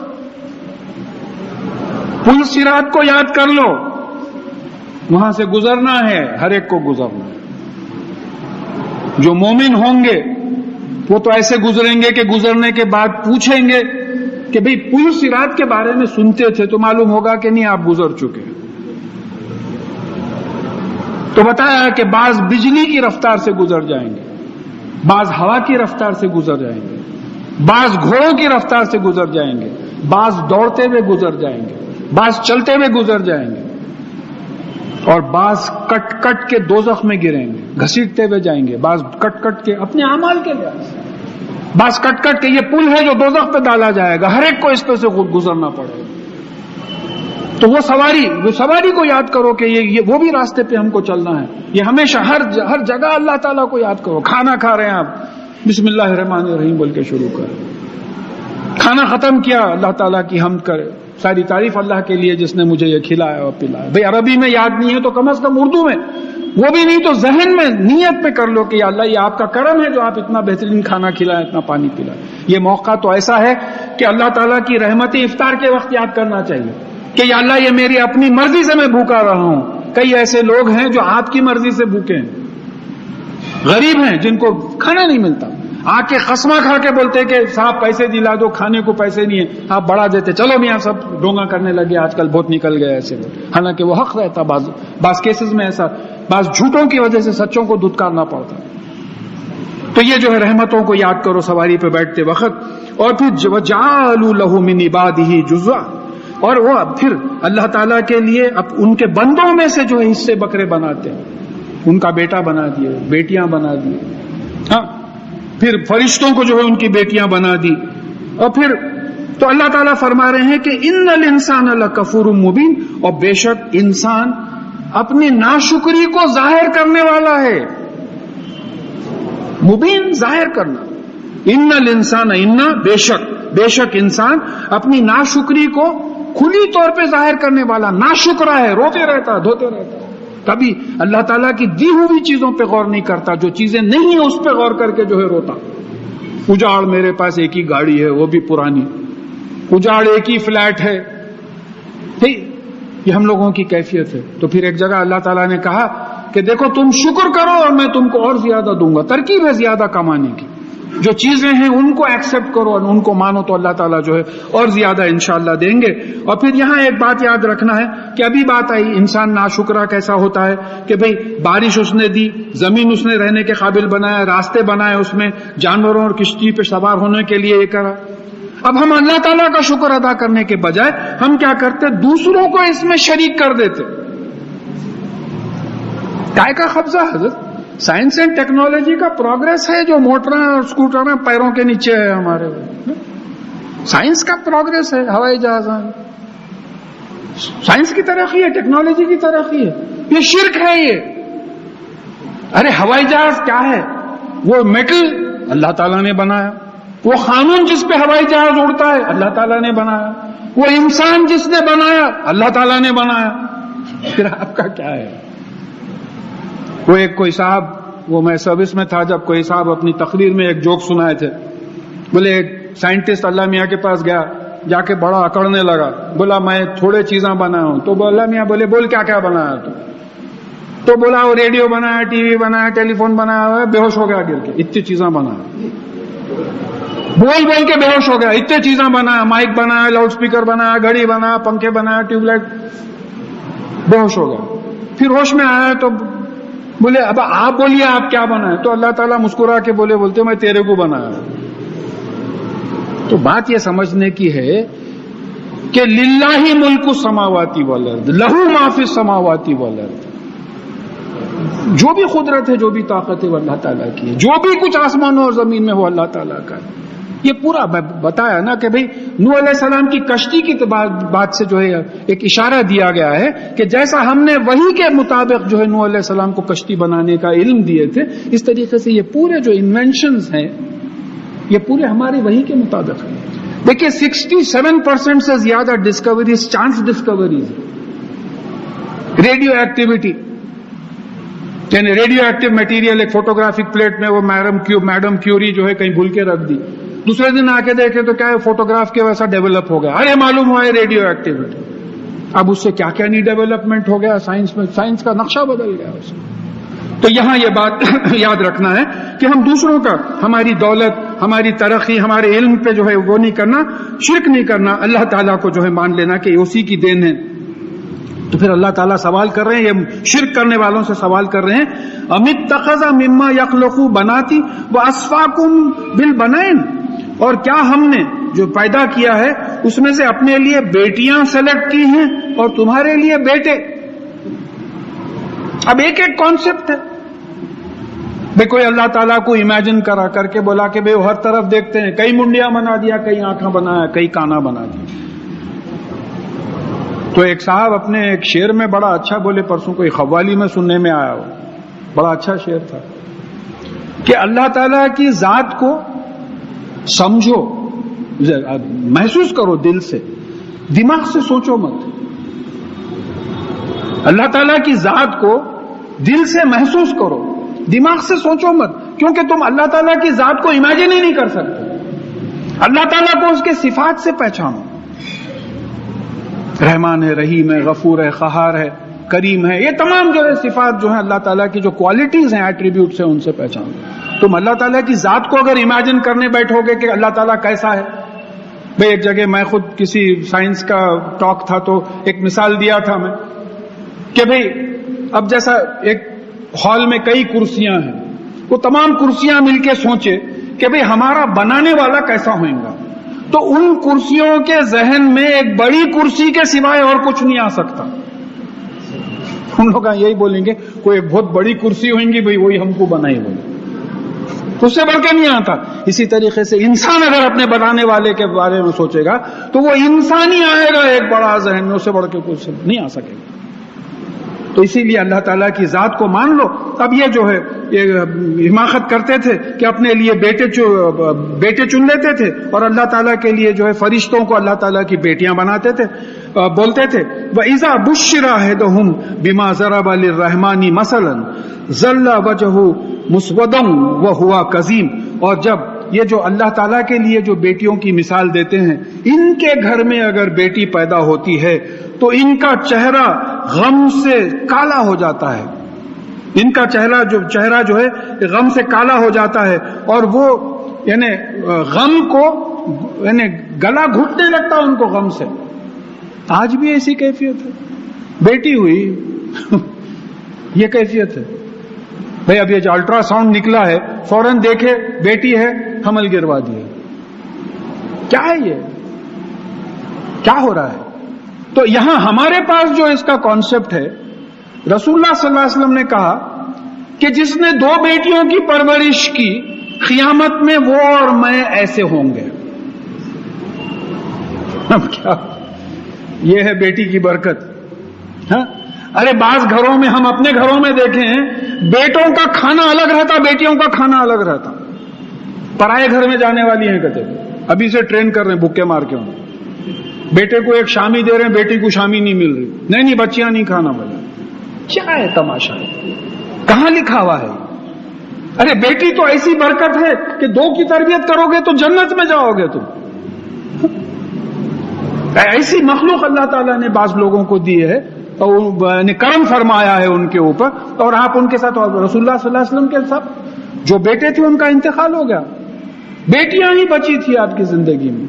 پل صراط کو یاد کر لو. وہاں سے گزرنا ہے، ہر ایک کو گزرنا ہے. جو مومن ہوں گے وہ تو ایسے گزریں گے کہ گزرنے کے بعد پوچھیں گے کہ بھئی پل صراط کے بارے میں سنتے تھے تو معلوم ہوگا کہ نہیں، آپ گزر چکے. تو بتایا کہ بعض بجلی کی رفتار سے گزر جائیں گے، بعض ہوا کی رفتار سے گزر جائیں گے، بعض گھوڑوں کی رفتار سے گزر جائیں گے، بعض دوڑتے ہوئے گزر جائیں گے، بعض چلتے ہوئے گزر جائیں گے، اور بعض کٹ کٹ کے دوزخ میں گریں گے، گھسیٹتے ہوئے جائیں گے. بعض کٹ کٹ کے اپنے اعمال کے لحاظ، بعض کٹ کٹ کے یہ پل ہے جو دوزخ پہ ڈالا جائے گا. ہر ایک کو اس پہ سے گزرنا پڑے گا. تو وہ سواری کو یاد کرو کہ یہ وہ بھی راستے پہ ہم کو چلنا ہے. یہ ہمیشہ ہر جگہ اللہ تعالیٰ کو یاد کرو. کھانا کھا رہے ہیں آپ، بسم اللہ الرحمن الرحیم بول کے شروع کریں. کھانا ختم کیا، اللہ تعالیٰ کی حمد کرے، ساری تعریف اللہ کے لیے جس نے مجھے یہ کھلایا اور پلایا. بھئی عربی میں یاد نہیں ہے تو کم از کم اردو میں، وہ بھی نہیں تو ذہن میں نیت پہ کر لو کہ یا اللہ یہ آپ کا کرم ہے جو آپ اتنا بہترین کھانا کھلائیں، اتنا پانی پلائیں. یہ موقع تو ایسا ہے کہ اللہ تعالیٰ کی رحمتیں افطار کے وقت یاد کرنا چاہیے کہ یا اللہ یہ میری اپنی مرضی سے میں بھوکا رہا ہوں. کئی ایسے لوگ ہیں جو آپ کی مرضی سے بھوکے ہیں، غریب ہیں جن کو کھانا نہیں ملتا، آ کے قسمہ کھا کے بولتے کہ صاحب پیسے دلا دو، کھانے کو پیسے نہیں ہیں، آپ بڑھا دیتے، چلو میاں سب ڈونگا کرنے لگے، آج کل بہت نکل گئے ایسے لوگ. حالانکہ وہ حق رہتا، بعض کیسز میں ایسا، بعض جھوٹوں کی وجہ سے سچوں کو دھتکارنا پڑتا. تو یہ جو ہے رحمتوں کو یاد کرو سواری پہ بیٹھتے وقت. اور پھر وَجَعَلُوا لَهُ مِنْ عِبَادِهِ جُزْءًا، اور وہ پھر اللہ تعالیٰ کے لیے ان کے بندوں میں سے جو ہے حصے بکرے بناتے ہیں. ان کا بیٹا بنا دیے، بیٹیاں بنا دی، ہاں، پھر فرشتوں کو جو ہے ان کی بیٹیاں بنا دی. اور پھر تو اللہ تعالیٰ فرما رہے ہیں کہ ان الانسان لکفور مبین، اور بے شک انسان اپنی ناشکری کو ظاہر کرنے والا ہے. مبین ظاہر کرنا. ان الانسان، ان بے شک انسان اپنی ناشکری کو کھلی طور پہ ظاہر کرنے والا، ناشکرا ہے، روتے رہتا، دھوتے رہتا. کبھی اللہ تعالیٰ کی دی ہوئی چیزوں پہ غور نہیں کرتا، جو چیزیں نہیں ہیں اس پہ غور کر کے جو ہے روتا. اجاڑ، میرے پاس ایک ہی گاڑی ہے وہ بھی پرانی، اجاڑ ایک ہی فلیٹ ہے. یہ ہم لوگوں کی کیفیت ہے. تو پھر ایک جگہ اللہ تعالیٰ نے کہا کہ دیکھو تم شکر کرو اور میں تم کو اور زیادہ دوں گا. ترکیب ہے زیادہ کمانے کی. جو چیزیں ہیں ان کو ایکسپٹ کرو اور ان کو مانو تو اللہ تعالیٰ جو ہے اور زیادہ انشاءاللہ دیں گے. اور پھر یہاں ایک بات یاد رکھنا ہے کہ ابھی بات آئی انسان ناشکرا کیسا ہوتا ہے کہ بھئی بارش اس نے دی, زمین اس نے رہنے کے قابل بنایا, راستے بنائے, اس میں جانوروں اور کشتی پہ سوار ہونے کے لیے یہ کرا. اب ہم اللہ تعالیٰ کا شکر ادا کرنے کے بجائے ہم کیا کرتے, دوسروں کو اس میں شریک کر دیتے. کائے کا قبضہ حضرت, سائنس اینڈ ٹیکنالوجی کا پروگرس ہے جو موٹر اور اسکوٹر پیروں کے نیچے ہے ہمارے. سائنس کا پروگرس ہے, ہوائی جہاز, سائنس کی ترقی ہے, ٹیکنالوجی کی ترقی ہے. یہ شرک ہے یہ. ارے ہوائی جہاز کیا ہے, وہ میٹل اللہ تعالیٰ نے بنایا, وہ قانون جس پہ ہوائی جہاز اڑتا ہے اللہ تعالیٰ نے بنایا, وہ انسان جس نے بنایا اللہ تعالیٰ نے بنایا. پھر آپ کا کیا ہے؟ وہ ایک کوئی صاحب, وہ میں سروس میں تھا جب, کوئی صاحب اپنی تقریر میں ایک جوک سنائے تھے. بولے ایک سائنٹسٹ اللہ میاں کے پاس گیا, جا کے بڑا اکڑنے لگا, بولا میں تھوڑے چیزاں بنایا ہوں. تو اللہ میاں بولے بول کیا کیا بنایا تو بولا وہ ریڈیو بنایا, ٹی وی بنایا, ٹیلی فون بنایا ہوا ہے. بے ہوش ہو گیا گر کے, اتنی چیزاں بنایا, بول بول کے بے ہوش ہو گیا. اتنی چیزاں بنایا, مائک بنایا, لاؤڈ اسپیکر بنایا, گھڑی بنایا, پنکھے بنایا, ٹیوب لائٹ, بے ہوش ہو گیا. پھر ہوش میں آیا تو بولے اب آپ بولیے آپ کیا بنائے. تو اللہ تعالیٰ مسکرا کے بولتے میں تیرے کو بنایا. تو بات یہ سمجھنے کی ہے کہ للہ ملک السماواتی والارض لہو ما فی السماواتی والارض. جو بھی قدرت ہے, جو بھی طاقت ہے وہ اللہ تعالیٰ کی ہے. جو بھی کچھ آسمانوں اور زمین میں وہ اللہ تعالیٰ کا ہے. یہ پورا بتایا نا کہ بھئی نوح علیہ السلام کی کشتی کی بات سے جو ہے ایک اشارہ دیا گیا ہے کہ جیسا ہم نے وحی کے مطابق جو ہے نوح علیہ السلام کو کشتی بنانے کا علم دیے تھے, اس طریقے سے یہ پورے جو انوینشنز ہیں یہ پورے ہماری وحی کے مطابق ہیں. دیکھیے 67% سے زیادہ discoveries chance discoveries, radio activity یعنی ریڈیو ایکٹیو میٹیریل ایک فوٹوگرافک پلیٹ میں وہ میڈم کیوری جو ہے کہیں بھول کے رکھ دی, دوسرے دن آ کے دیکھے تو کیا ہے فوٹوگراف کے ویسا ڈیولپ ہو گیا. ارے معلوم ہوا ہے ریڈیو ایکٹیویٹی. اب اس سے کیا کیا نہیں ڈیولپمنٹ ہو گیا سائنس میں, سائنس کا نقشہ بدل گیا اس میں. تو یہاں یہ بات یاد رکھنا ہے کہ ہم دوسروں کا, ہماری دولت, ہماری ترقی, ہمارے علم پہ جو ہے وہ نہیں کرنا, شرک نہیں کرنا, اللہ تعالیٰ کو جو ہے مان لینا کہ اسی کی دین ہے. تو پھر اللہ تعالیٰ سوال کر رہے ہیں, یہ شرک کرنے والوں سے سوال کر رہے ہیں, امت تخذ مما یخلق بناتی واسفاکم بالبنین, اور کیا ہم نے جو پیدا کیا ہے اس میں سے اپنے لیے بیٹیاں سلیکٹ کی ہیں اور تمہارے لیے بیٹے. اب ایک ایک کانسیپٹ ہے. بھئی کوئی اللہ تعالیٰ کو امیجن کرا کر کے بولا کہ بھئی وہ ہر طرف دیکھتے ہیں, کئی منڈیاں بنا دیا, کئی آنکھیں بنایا, کئی کانا بنا دیا. تو ایک صاحب اپنے ایک شعر میں بڑا اچھا بولے, پرسوں کوئی قوالی میں سننے میں آیا ہو, بڑا اچھا شعر تھا کہ اللہ تعالیٰ کی ذات کو سمجھو, محسوس کرو دل سے, دماغ سے سوچو مت. اللہ تعالیٰ کی ذات کو دل سے محسوس کرو, دماغ سے سوچو مت, کیونکہ تم اللہ تعالیٰ کی ذات کو امیجن ہی نہیں کر سکتے. اللہ تعالیٰ کو اس کے صفات سے پہچانو, رحمان ہے, رحیم ہے, غفور ہے, قہار ہے, کریم ہے, یہ تمام جو ہے صفات جو ہیں اللہ تعالیٰ کی جو کوالٹیز ہیں, ایٹریبیوٹس ہیں, ان سے پہچانو. تم اللہ تعالیٰ کی ذات کو اگر امیجن کرنے بیٹھو گے کہ اللہ تعالیٰ کیسا ہے. بھئی ایک جگہ میں خود کسی سائنس کا ٹاک تھا تو ایک مثال دیا تھا میں کہ بھئی اب جیسا ایک ہال میں کئی کرسیاں ہیں, وہ تمام کرسیاں مل کے سوچے کہ بھئی ہمارا بنانے والا کیسا ہوئے گا, تو ان کرسیوں کے ذہن میں ایک بڑی کرسی کے سوائے اور کچھ نہیں آ سکتا. ان لوگ یہی بولیں گے کوئی ایک بہت بڑی کرسی ہوئیں گی, بھئی وہی ہم کو بنائی ہوئی, تو اس سے بڑھ کے نہیں آتا. اسی طریقے سے انسان اگر اپنے بنانے والے کے بارے میں سوچے گا تو وہ انسان ہی آئے گا ایک بڑا ذہن میں, اس سے بڑھ کے کچھ نہیں آ سکے گا. تو اسی لیے اللہ تعالیٰ کی ذات کو مان لو. اب یہ جو ہے یہ حماقت کرتے تھے کہ اپنے لیے بیٹے چن لیتے تھے, اور اللہ تعالیٰ کے لیے جو ہے فرشتوں کو اللہ تعالیٰ کی بیٹیاں بناتے تھے, بولتے تھے وَإِذَا بُشِّرَ أَحَدُهُمْ بِمَا ضَرَبَ لِلرَّحْمَنِ مَثَلًا ظَلَّ وَجْهُهُ مُسْوَدًا وَهُوَ كَظِيمٌ. اور جب یہ جو اللہ تعالیٰ کے لیے جو بیٹیوں کی مثال دیتے ہیں, ان کے گھر میں اگر بیٹی پیدا ہوتی ہے تو ان کا چہرہ غم سے کالا ہو جاتا ہے, ان کا چہرہ جو ہے غم سے کالا ہو جاتا ہے, اور وہ یعنی غم کو یعنی گلا گھٹنے لگتا ان کو غم سے. آج بھی ایسی کیفیت ہے. بیٹی ہوئی یہ کیفیت ہے. بھئی اب یہ جو الٹرا ساؤنڈ نکلا ہے فوراً دیکھے بیٹی ہے حمل گروا دیے. کیا ہے یہ؟ کیا ہو رہا ہے؟ تو یہاں ہمارے پاس جو اس کا کانسیپٹ ہے، رسول اللہ صلی اللہ علیہ وسلم نے کہا کہ جس نے 2 بیٹیوں کی پرورش کی قیامت میں وہ اور میں ایسے ہوں گے. اب کیا یہ ہے بیٹی کی برکت. ہاں ارے بعض گھروں میں ہم اپنے گھروں میں دیکھے ہیں بیٹوں کا کھانا الگ رہتا، بیٹیوں کا کھانا الگ رہتا. پرائے گھر میں جانے والی ہیں کہتے ابھی سے ٹرین کر رہے ہیں بھوکے مار کے انہیں. بیٹے کو ایک شامی دے رہے ہیں، بیٹی کو شامی نہیں مل رہی. نہیں بچیاں نہیں کھانا بولے. کیا ہے تماشا ہے؟ کہاں لکھا ہوا ہے؟ ارے بیٹی تو ایسی برکت ہے کہ 2 کی تربیت کرو گے تو جنت میں جاؤ گے تم. ایسی مخلوق اللہ تعالیٰ نے بعض لوگوں کو دی ہے اور کرم فرمایا ہے ان کے اوپر. اور آپ ان کے ساتھ رسول اللہ صلی اللہ علیہ وسلم کے ساتھ جو بیٹے تھے ان کا انتقال ہو گیا، بیٹیاں ہی بچی تھی آپ کی زندگی میں.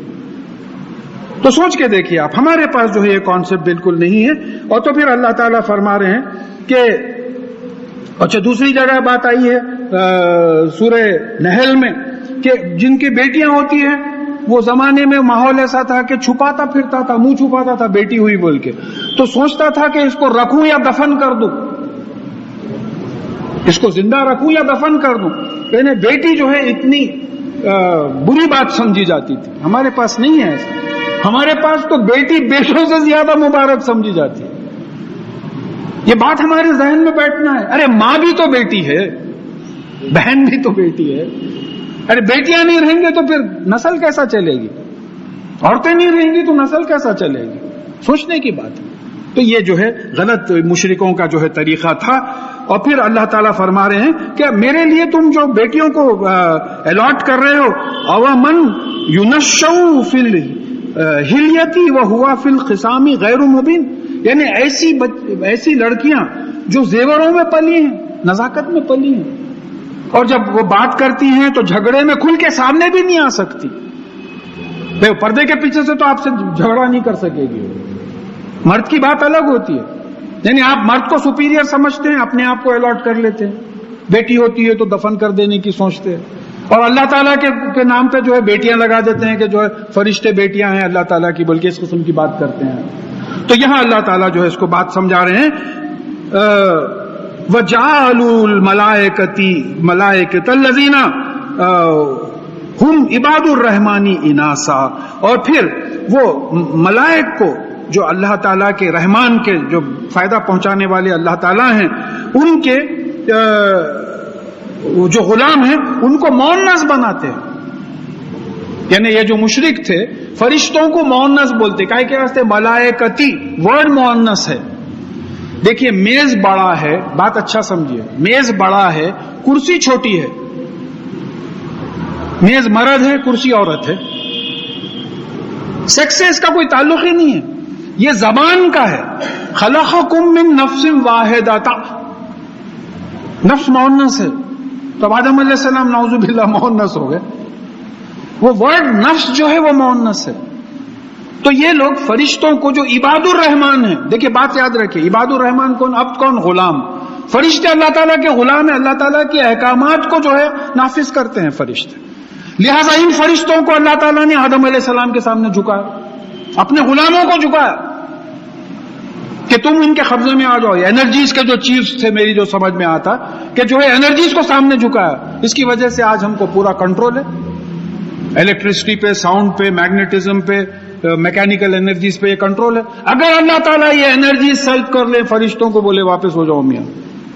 تو سوچ کے دیکھیے آپ، ہمارے پاس جو ہے یہ کانسیپٹ بالکل نہیں ہے. اور تو پھر اللہ تعالیٰ فرما رہے ہیں کہ اچھا دوسری جگہ بات آئی ہے سورہ نحل میں کہ جن کی بیٹیاں ہوتی ہیں وہ زمانے میں ماحول ایسا تھا کہ چھپاتا پھرتا تھا، منہ چھپاتا تھا بیٹی ہوئی بول کے، تو سوچتا تھا کہ اس کو رکھوں یا دفن کر دوں، اس کو زندہ رکھوں یا دفن کر دوں. یعنی بیٹی جو ہے اتنی بری بات سمجھی جاتی تھی. ہمارے پاس نہیں ہے ایسا. ہمارے پاس تو بیٹی بیٹوں سے زیادہ مبارک سمجھی جاتی ہے. یہ بات ہمارے ذہن میں بیٹھنا ہے. ارے ماں بھی تو بیٹی ہے، بہن بھی تو بیٹی ہے. ارے بیٹیاں نہیں رہیں گے تو پھر نسل کیسا چلے گی؟ عورتیں نہیں رہیں گی تو نسل کیسا چلے گی؟ سوچنے کی بات ہے. تو یہ جو ہے غلط مشرکوں کا جو ہے طریقہ تھا. اور پھر اللہ تعالیٰ فرما رہے ہیں کہ میرے لیے تم جو بیٹیوں کو الاٹ کر رہے ہو، اوامن یونشؤ فی الحلیۃ وہو فی الخصام غیر مبین، یعنی ایسی لڑکیاں جو زیوروں میں پلی ہیں، نزاکت میں پلی ہیں، اور جب وہ بات کرتی ہیں تو جھگڑے میں کھل کے سامنے بھی نہیں آ سکتی. پردے کے پیچھے سے تو آپ سے جھگڑا نہیں کر سکے گی. مرد کی بات الگ ہوتی ہے. یعنی آپ مرد کو سپیریئر سمجھتے ہیں، اپنے آپ کو الاٹ کر لیتے ہیں. بیٹی ہوتی ہے تو دفن کر دینے کی سوچتے ہیں، اور اللہ تعالیٰ کے نام پہ جو ہے بیٹیاں لگا دیتے ہیں کہ جو ہے فرشتے بیٹیاں ہیں اللہ تعالیٰ کی، بلکہ اس قسم کی بات کرتے ہیں. تو یہاں اللہ تعالیٰ جو ہے اس کو بات سمجھا رہے ہیں. وَجَعَلُوا الْمَلَائِكَةَ الَّذِينَ هُمْ عِبَادُ الرَّحْمَنِ إِنَاثًا، اور پھر وہ ملائک کو جو اللہ تعالیٰ کے رحمان کے جو فائدہ پہنچانے والے اللہ تعالیٰ ہیں، ان کے جو غلام ہیں ان کو مؤنث بناتے ہیں. یعنی یہ جو مشرک تھے فرشتوں کو مؤنث بولتے، کائے کے واسطے ملائکتی ورڈ مؤنث ہے. دیکھیے میز بڑا ہے، بات اچھا سمجھیے، میز بڑا ہے، کرسی چھوٹی ہے. میز مرد ہے، کرسی عورت ہے. سیکس سے اس کا کوئی تعلق ہی نہیں ہے، یہ زبان کا ہے. خلقکم من نفس واحدہ، نفس مؤنث ہے، تو آدم علیہ السلام نعوذ باللہ مؤنث ہو گئے. وہ ورڈ نفس جو ہے وہ مؤنث ہے. تو یہ لوگ فرشتوں کو جو عباد الرحمان ہیں، دیکھیں بات یاد رکھیے، عباد الرحمان کون؟ عبد کون؟ غلام. فرشتے اللہ تعالیٰ کے غلام ہیں، اللہ تعالیٰ کے احکامات کو جو ہے نافذ کرتے ہیں فرشتے. لہذا ان فرشتوں کو اللہ تعالیٰ نے آدم علیہ السلام کے سامنے جھکایا، اپنے غلاموں کو جھکایا کہ تم ان کے قبضے میں آ جاؤ. انرجیز کے جو چیفز تھے، میری جو سمجھ میں آتا کہ جو ہے انرجیز کو سامنے جھکایا. اس کی وجہ سے آج ہم کو پورا کنٹرول ہے، الیکٹرسٹی پہ، ساؤنڈ پہ، میگنیٹزم پہ، میکینیکل انرجیز پہ یہ کنٹرول ہے. اگر اللہ تعالیٰ یہ انرجی سلب کر لے، فرشتوں کو بولے واپس ہو جاؤ میاں،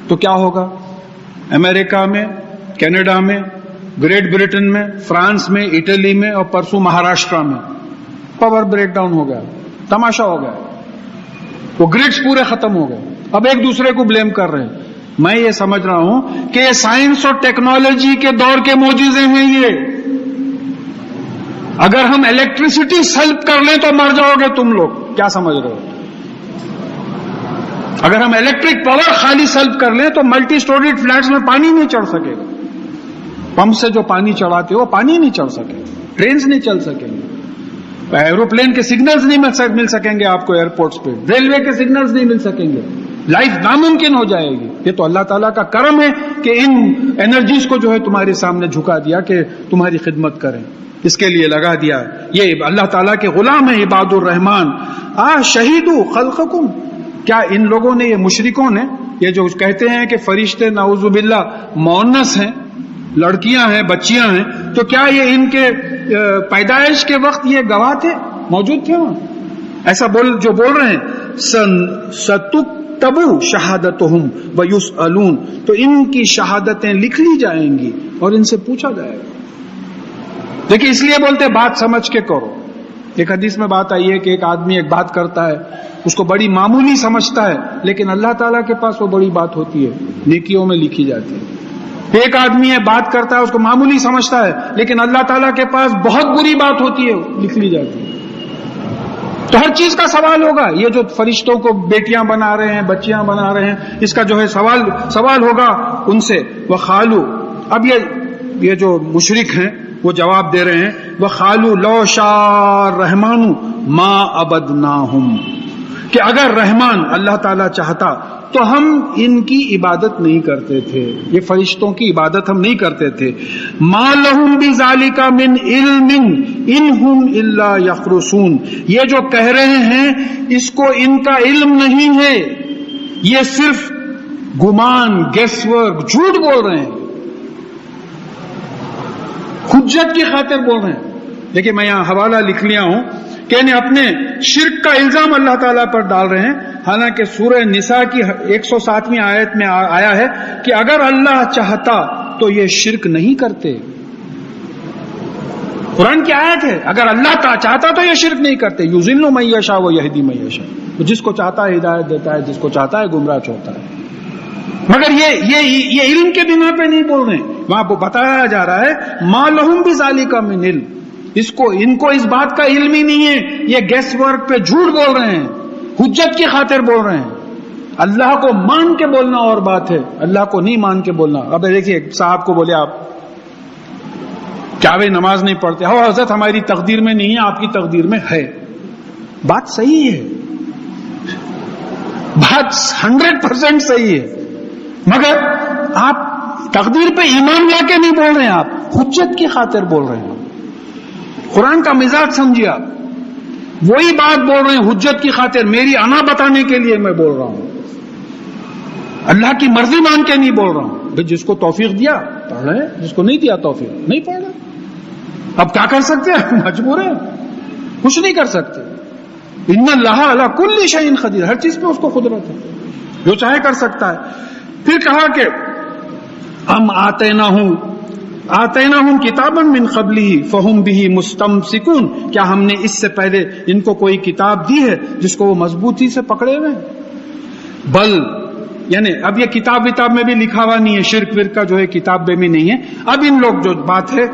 تو کیا ہوگا؟ امریکہ میں، کینیڈا میں، گریٹ برٹن میں، فرانس میں، اٹلی میں، اور پرسوں مہاراشٹرا میں پاور بریک ڈاؤن ہو گیا، تماشا ہو گیا. وہ گریڈز پورے ختم ہو گئے. اب ایک دوسرے کو بلیم کر رہے ہیں. میں یہ سمجھ رہا ہوں کہ یہ سائنس اور ٹیکنالوجی کے دور کے معجزے ہیں. یہ اگر ہم الیکٹریسٹی سلب کر لیں تو مر جاؤ گے تم لوگ، کیا سمجھ رہے ہو؟ اگر ہم الیکٹرک پاور خالی سلب کر لیں تو ملٹی سٹوریڈ فلیٹس میں پانی نہیں چڑھ سکے گا. پمپ سے جو پانی چڑھاتے وہ پانی نہیں چڑھ سکے، ٹرینز نہیں چل سکیں گے، ایروپلین کے سگنلز نہیں مل سکیں گے آپ کو ایئرپورٹس پہ، ریلوے کے سگنلز نہیں مل سکیں گے، لائف ناممکن ہو جائے گی. یہ تو اللہ تعالیٰ کا کرم ہے کہ ان انرجیز کو جو ہے تمہارے سامنے جھکا دیا کہ تمہاری خدمت کریں، اس کے لیے لگا دیا. یہ اللہ تعالیٰ کے غلام ہیں عباد الرحمان. شہیدو خلقکم، کیا ان لوگوں نے، یہ مشرکوں نے، یہ جو کہتے ہیں کہ فرشتے نعوذ باللہ مؤنث ہیں، لڑکیاں ہیں، بچیاں ہیں، تو کیا یہ ان کے پیدائش کے وقت یہ گواہ تھے، موجود تھے وہاں؟ ایسا جو بول رہے ہیں ستکتبو شہادتہم ویسألون، تو ان کی شہادتیں لکھ لی جائیں گی اور ان سے پوچھا جائے گا. دیکھیں اس لیے بولتے بات سمجھ کے کرو. ایک حدیث میں بات آئی ہے کہ ایک آدمی ایک بات کرتا ہے، اس کو بڑی معمولی سمجھتا ہے، لیکن اللہ تعالیٰ کے پاس وہ بڑی بات ہوتی ہے، نیکیوں میں لکھی جاتی ہے. ایک آدمی ہے بات کرتا ہے، اس کو معمولی سمجھتا ہے، لیکن اللہ تعالیٰ کے پاس بہت بری بات ہوتی ہے، لکھ لی جاتی ہے. تو ہر چیز کا سوال ہوگا. یہ جو فرشتوں کو بیٹیاں بنا رہے ہیں، بچیاں بنا رہے ہیں، اس کا جو ہے سوال ہوگا ان سے. وَخَالُوا، اب یہ جو مشرک ہیں وہ جواب دے رہے ہیں، وَخَالُوا لَوْ شَاءَ الرَّحْمَنُ مَا عَبَدْنَاهُمْ، کہ اگر رحمان اللہ تعالیٰ چاہتا تو ہم ان کی عبادت نہیں کرتے تھے، یہ فرشتوں کی عبادت ہم نہیں کرتے تھے. مَا لَهُمْ بِذَلِكَ مِنْ عِلْمٍ إِنْ هُمْ إِلَّا يَخْرُصُونَ، یہ جو کہہ رہے ہیں اس کو ان کا علم نہیں ہے، یہ صرف گمان، گیس ورک، جھوٹ بول رہے ہیں، حجت کی خاطر بول رہے ہیں. دیکھیں میں یہاں حوالہ لکھ لیا ہوں کہ انہیں اپنے شرک کا الزام اللہ تعالیٰ پر ڈال رہے ہیں، حالانکہ سورہ نساء کی 107ویں آیت میں آیا ہے کہ اگر اللہ چاہتا تو یہ شرک نہیں کرتے. قرآن کی آیت ہے، اگر اللہ چاہتا تو یہ شرک نہیں کرتے. یضل من یشاء ویہدی من یشاء، جس کو چاہتا ہے ہدایت دیتا ہے، جس کو چاہتا ہے گمراہ چھوڑتا ہے. مگر یہ علم کے بنا پہ نہیں بول رہے ہیں. وہاں بتایا جا رہا ہے ما لہم بذالک من علم، ان کو اس بات کا علم ہی نہیں ہے، یہ گیس ورک پہ جھوٹ بول رہے ہیں، حجت کی خاطر بول رہے ہیں. اللہ کو مان کے بولنا اور بات ہے، اللہ کو نہیں مان کے بولنا. اب دیکھیے صاحب کو بولے آپ کیا بھائی نماز نہیں پڑھتے؟ ہو حضرت ہماری تقدیر میں نہیں ہے، آپ کی تقدیر میں ہے. بات صحیح ہے، بات 100% صحیح ہے، مگر آپ تقدیر پہ ایمان لا کے نہیں بول رہے ہیں، آپ حجت کی خاطر بول رہے ہیں. قرآن کا مزاج سمجھیے آپ، وہی بات بول رہے ہیں حجت کی خاطر، میری انا بتانے کے لیے میں بول رہا ہوں، اللہ کی مرضی مان کے نہیں بول رہا ہوں. جس کو توفیق دیا پڑھ رہے ہیں، جس کو نہیں دیا توفیق نہیں پڑھ رہے. اب کیا کر سکتے ہیں؟ مجبور ہیں، کچھ نہیں کر سکتے. ان اللہ علی کل شیء قدیر، ہر چیز پہ اس کو قدرت ہے، جو چاہے کر سکتا ہے. پھر کہا کہ ہم آتیناہم کتابا من قبلہ فہم بہ مستمسکون، کیا ہم نے اس سے پہلے ان کو کوئی کتاب دی ہے جس کو وہ مضبوطی سے پکڑے ہوئے ہیں؟ بل، یعنی اب یہ کتاب میں بھی لکھا ہوا نہیں ہے، شرک ورک کا جو ہے کتاب میں بھی نہیں ہے. اب ان لوگ جو بات ہے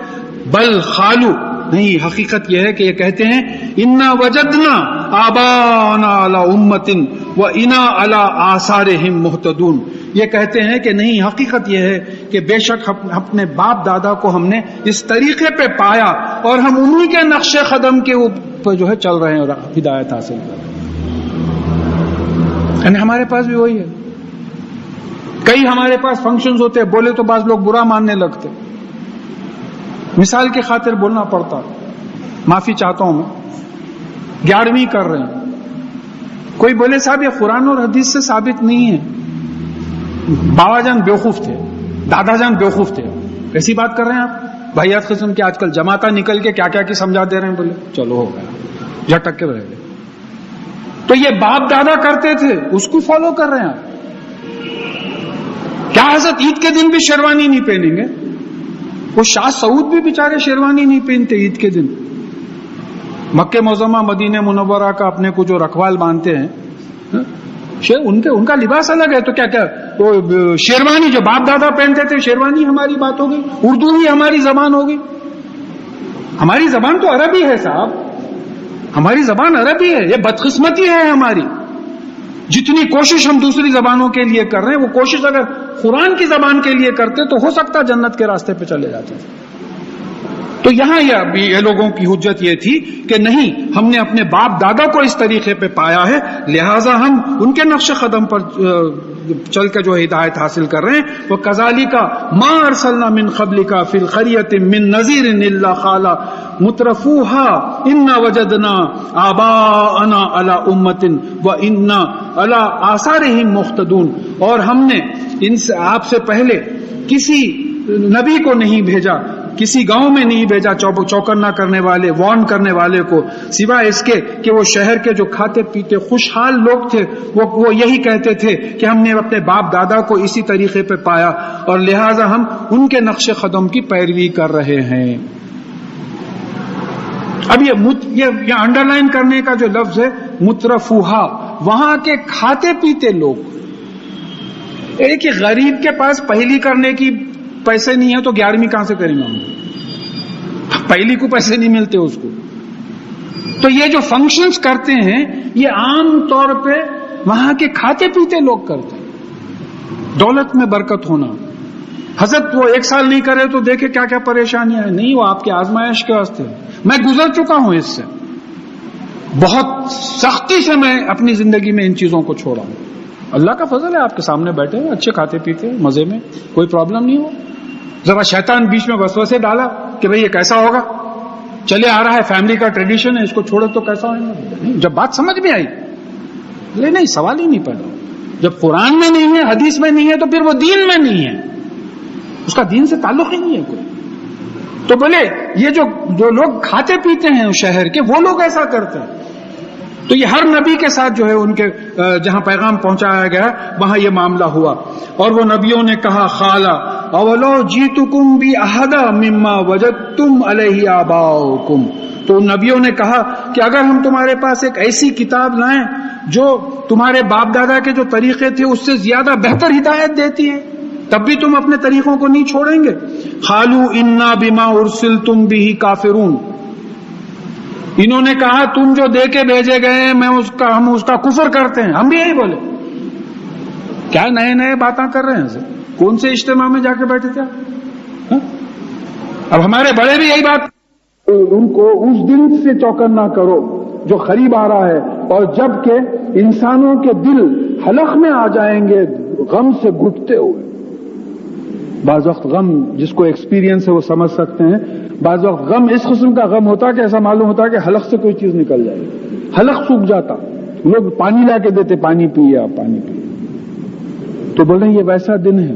بل خالو، نہیں، حقیقت یہ ہے کہ یہ کہتے ہیں انا وجدنا آباءنا علی امۃ وانا علی آثارہم مہتدون. یہ کہتے ہیں کہ نہیں، حقیقت یہ ہے کہ بے شک اپنے باپ دادا کو ہم نے اس طریقے پہ پایا اور ہم انہی کے نقش قدم کے اوپر جو ہے چل رہے ہیں اور ہدایت حاصل کر رہے ہیں. یعنی ہمارے پاس بھی وہی ہے. کئی ہمارے پاس فنکشنز ہوتے ہیں، بولے تو بعض لوگ برا ماننے لگتے. مثال کی خاطر بولنا پڑتا، معافی چاہتا ہوں میں، 11ویں کر رہے ہیں، کوئی بولے صاحب یہ قرآن اور حدیث سے ثابت نہیں ہے، بابا جان بیوقوف تھے، دادا جان بیوقوف تھے، ایسی بات کر رہے ہیں آپ؟ بھائیات قسم کے آج کل جماعتیں نکل کے کیا کیا کی سمجھا دے رہے ہیں. بولے چلو ہو گیا، جھٹک کے رہ گئے. تو یہ باپ دادا کرتے تھے، اس کو فالو کر رہے ہیں آپ. کیا حضرت عید کے دن بھی شیروانی نہیں پہنیں گے؟ وہ شاہ سعود بھی بیچارے شیروانی نہیں پہنتے عید کے دن. مکہ معظمہ مدینہ منورہ کا اپنے کو جو رکھوال مانتے ہیں، ان کا لباس الگ ہے. تو کیا وہ شیروانی جو باپ دادا پہنتے تھے، شیروانی ہماری بات ہو گئی، اردو ہی ہماری زبان ہو گئی. ہماری زبان تو عربی ہے صاحب، ہماری زبان عربی ہے. یہ بدقسمتی ہے ہماری. جتنی کوشش ہم دوسری زبانوں کے لیے کر رہے ہیں، وہ کوشش اگر قرآن کی زبان کے لیے کرتے تو ہو سکتا جنت کے راستے پہ چلے جاتے تھے. تو یہاں یہ لوگوں کی حجت یہ تھی کہ نہیں، ہم نے اپنے باپ دادا کو اس طریقے پہ پایا ہے، لہٰذا ہم ان کے نقش قدم پر چل کے جو ہدایت حاصل کر رہے ہیں. وہ كَذَلِكَ مَا أَرْسَلْنَا مِنْ قَبْلِكَ فِي الْقَرْيَةِ مِنْ نَذِيرٍ إِلَّا قَالَ مُتْرَفُوهَا إِنَّا وَجَدْنَا آبَاءَنَا عَلَى أُمَّةٍ وَإِنَّا عَلَى آثَارِهِمْ مُقْتَدُونَ. اور ہم نے آپ سے پہلے کسی نبی کو نہیں بھیجا، کسی گاؤں میں نہیں بھیجا چوکنا کرنے والے، وارن کرنے والے کو، سوائے اس کے کہ وہ شہر کے جو کھاتے پیتے خوشحال لوگ تھے وہ یہی کہتے تھے کہ ہم نے اپنے باپ دادا کو اسی طریقے پہ پایا اور لہٰذا ہم ان کے نقش قدم کی پیروی کر رہے ہیں. اب یہ انڈر لائن کرنے کا جو لفظ ہے مترفوہا، وہاں کے کھاتے پیتے لوگ. ایک غریب کے پاس پہلی کرنے کی پیسے نہیں ہے تو 11ویں کہاں سے کریں گے ہم؟ پہلی کو پیسے نہیں ملتے اس کو. تو یہ جو فنکشنز کرتے ہیں یہ عام طور پہ وہاں کے کھاتے پیتے لوگ کرتے ہیں. دولت میں برکت ہونا، حضرت وہ 1 سال نہیں کرے تو دیکھے کیا کیا پریشانیاں ہیں. نہیں، وہ آپ کے آزمائش کے واسطے. میں گزر چکا ہوں اس سے، بہت سختی سے میں اپنی زندگی میں ان چیزوں کو چھوڑا ہوں. اللہ کا فضل ہے، آپ کے سامنے بیٹھے ہیں، اچھے کھاتے پیتے ہیں، مزے میں، کوئی پرابلم نہیں ہو. ذرا شیطان بیچ میں وسوسے ڈالا کہ بھئی یہ کیسا ہوگا، چلے آ رہا ہے، فیملی کا ٹریڈیشن ہے، اس کو چھوڑے تو کیسا ہوگا. جب بات سمجھ میں آئی، نہیں سوال ہی نہیں پیدا. جب قرآن میں نہیں ہے، حدیث میں نہیں ہے، تو پھر وہ دین میں نہیں ہے، اس کا دین سے تعلق ہی نہیں ہے کوئی. تو بولے یہ جو لوگ کھاتے پیتے ہیں شہر کے، وہ لوگ ایسا کرتے ہیں. تو یہ ہر نبی کے ساتھ جو ہے ان کے جہاں پیغام پہنچایا گیا وہاں یہ معاملہ ہوا. اور وہ نبیوں نے کہا خالا اولو جیتکم باحد مما وجدتم علیہ آباؤکم. تو نبیوں نے کہا کہ اگر ہم تمہارے پاس ایک ایسی کتاب لائیں جو تمہارے باپ دادا کے جو طریقے تھے اس سے زیادہ بہتر ہدایت دیتی ہے، تب بھی تم اپنے طریقوں کو نہیں چھوڑیں گے. قالوا انا بما ارسلتم به کافرون. انہوں نے کہا تم جو دے کے بھیجے گئے ہیں ہم اس کا کفر کرتے ہیں. ہم بھی یہی بولے. کیا نئے باتیں کر رہے ہیں؟ کون سے اجتماع میں جا کے بیٹھے تھے آپ؟ اب ہمارے بڑے بھی یہی بات. ان کو اس دن سے چوکنا کرو جو قریب آ رہا ہے، اور جب کہ انسانوں کے دل حلق میں آ جائیں گے غم سے گھٹتے ہوئے. بعض وقت غم جس کو ایکسپیرینس ہے وہ سمجھ سکتے ہیں. بعض وقت غم اس قسم کا غم ہوتا کہ ایسا معلوم ہوتا کہ حلق سے کوئی چیز نکل جائے، حلق سوکھ جاتا. لوگ پانی لا کے دیتے، پانی پیے آپ، پانی پیے. تو بول رہے ہیں یہ ویسا دن ہے.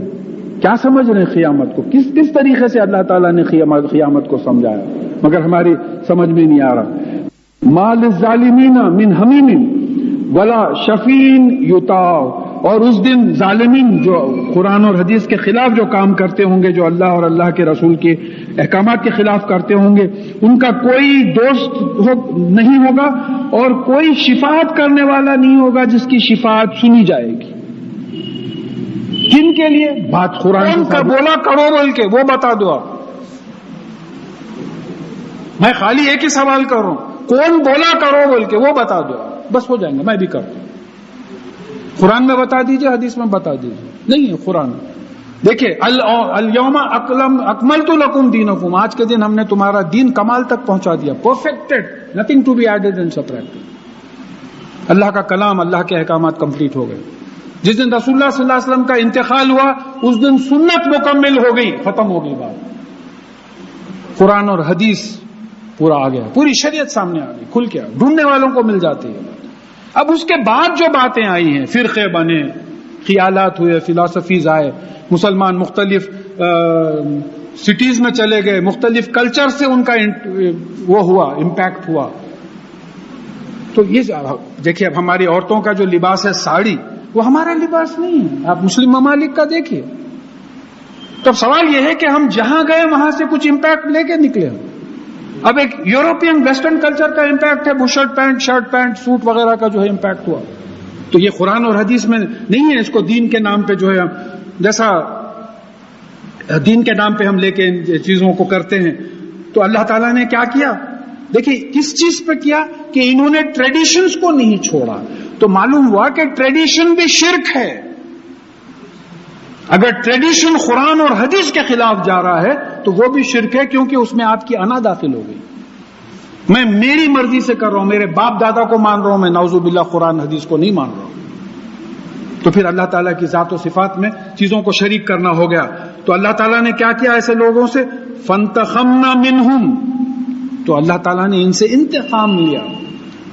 کیا سمجھ رہے ہیں قیامت کو؟ کس طریقے سے اللہ تعالیٰ نے قیامت کو سمجھایا، مگر ہماری سمجھ میں نہیں آ رہا. ما للظالمین من حمیم ولا شفیع یطاع. اور اس دن ظالمین جو قرآن اور حدیث کے خلاف جو کام کرتے ہوں گے، جو اللہ اور اللہ کے رسول کے احکامات کے خلاف کرتے ہوں گے، ان کا کوئی دوست نہیں ہوگا اور کوئی شفاعت کرنے والا نہیں ہوگا جس کی شفاعت سنی جائے گی. کن کے لیے؟ بات قرآن کا بولا کرو بول کے وہ بتا دو. آپ میں خالی ایک ہی سوال کر رہا ہوں، کون بولا کرو بول کے وہ بتا دو، بس ہو جائیں گے. میں بھی کرتا ہوں. قرآن میں بتا دیجئے، حدیث میں بتا دیجئے. نہیں ہے قرآن. دیکھیے الیوم اکملت لکم دینکم، آج کے دن ہم نے تمہارا دین کمال تک پہنچا دیا، perfected, nothing to be added and separated. اللہ کا کلام، اللہ کے احکامات کمپلیٹ ہو گئے. جس دن رسول اللہ صلی اللہ علیہ وسلم کا انتقال ہوا اس دن سنت مکمل ہو گئی، ختم ہو گئی بات. قرآن اور حدیث پورا آ گیا، پوری شریعت سامنے آ گئی، کھل کے ڈھونڈنے والوں کو مل جاتی ہے. اب اس کے بعد جو باتیں آئی ہیں، فرقے بنے، خیالات ہوئے، فلاسفیز آئے، مسلمان مختلف سٹیز میں چلے گئے، مختلف کلچر سے ان کا وہ ہوا، امپیکٹ ہوا. تو یہ دیکھیے اب ہماری عورتوں کا جو لباس ہے ساڑی، وہ ہمارا لباس نہیں ہے. آپ مسلم ممالک کا دیکھیے. تو سوال یہ ہے کہ ہم جہاں گئے وہاں سے کچھ امپیکٹ لے کے نکلے. اب ایک یورپین ویسٹرن کلچر کا امپیکٹ ہے، bush shirt pant, shirt pant, suit وغیرہ کا جو ہے امپیکٹ ہوا. تو یہ قرآن اور حدیث میں نہیں ہے. اس کو دین کے نام پہ جو ہے، جیسا دین کے نام پہ ہم لے کے چیزوں کو کرتے ہیں. تو اللہ تعالیٰ نے کیا کیا؟ دیکھیے کس چیز پہ کیا کہ انہوں نے ٹریڈیشنز کو نہیں چھوڑا. تو معلوم ہوا کہ ٹریڈیشن بھی شرک ہے. اگر ٹریڈیشن قرآن اور حدیث کے خلاف جا رہا ہے تو وہ بھی شرک ہے, کیونکہ اس میں آپ کی انا داخل ہو گئی. میں میری مرضی سے کر رہا ہوں, میرے باپ دادا کو مان رہا ہوں, میں نعوذ باللہ قرآن حدیث کو نہیں مان رہا ہوں. تو پھر اللہ تعالیٰ کی ذات و صفات میں چیزوں کو شریک کرنا ہو گیا. تو اللہ تعالیٰ نے کیا کیا ایسے لوگوں سے؟ فانتقمنا منہم, تو اللہ تعالیٰ نے ان سے انتقام لیا,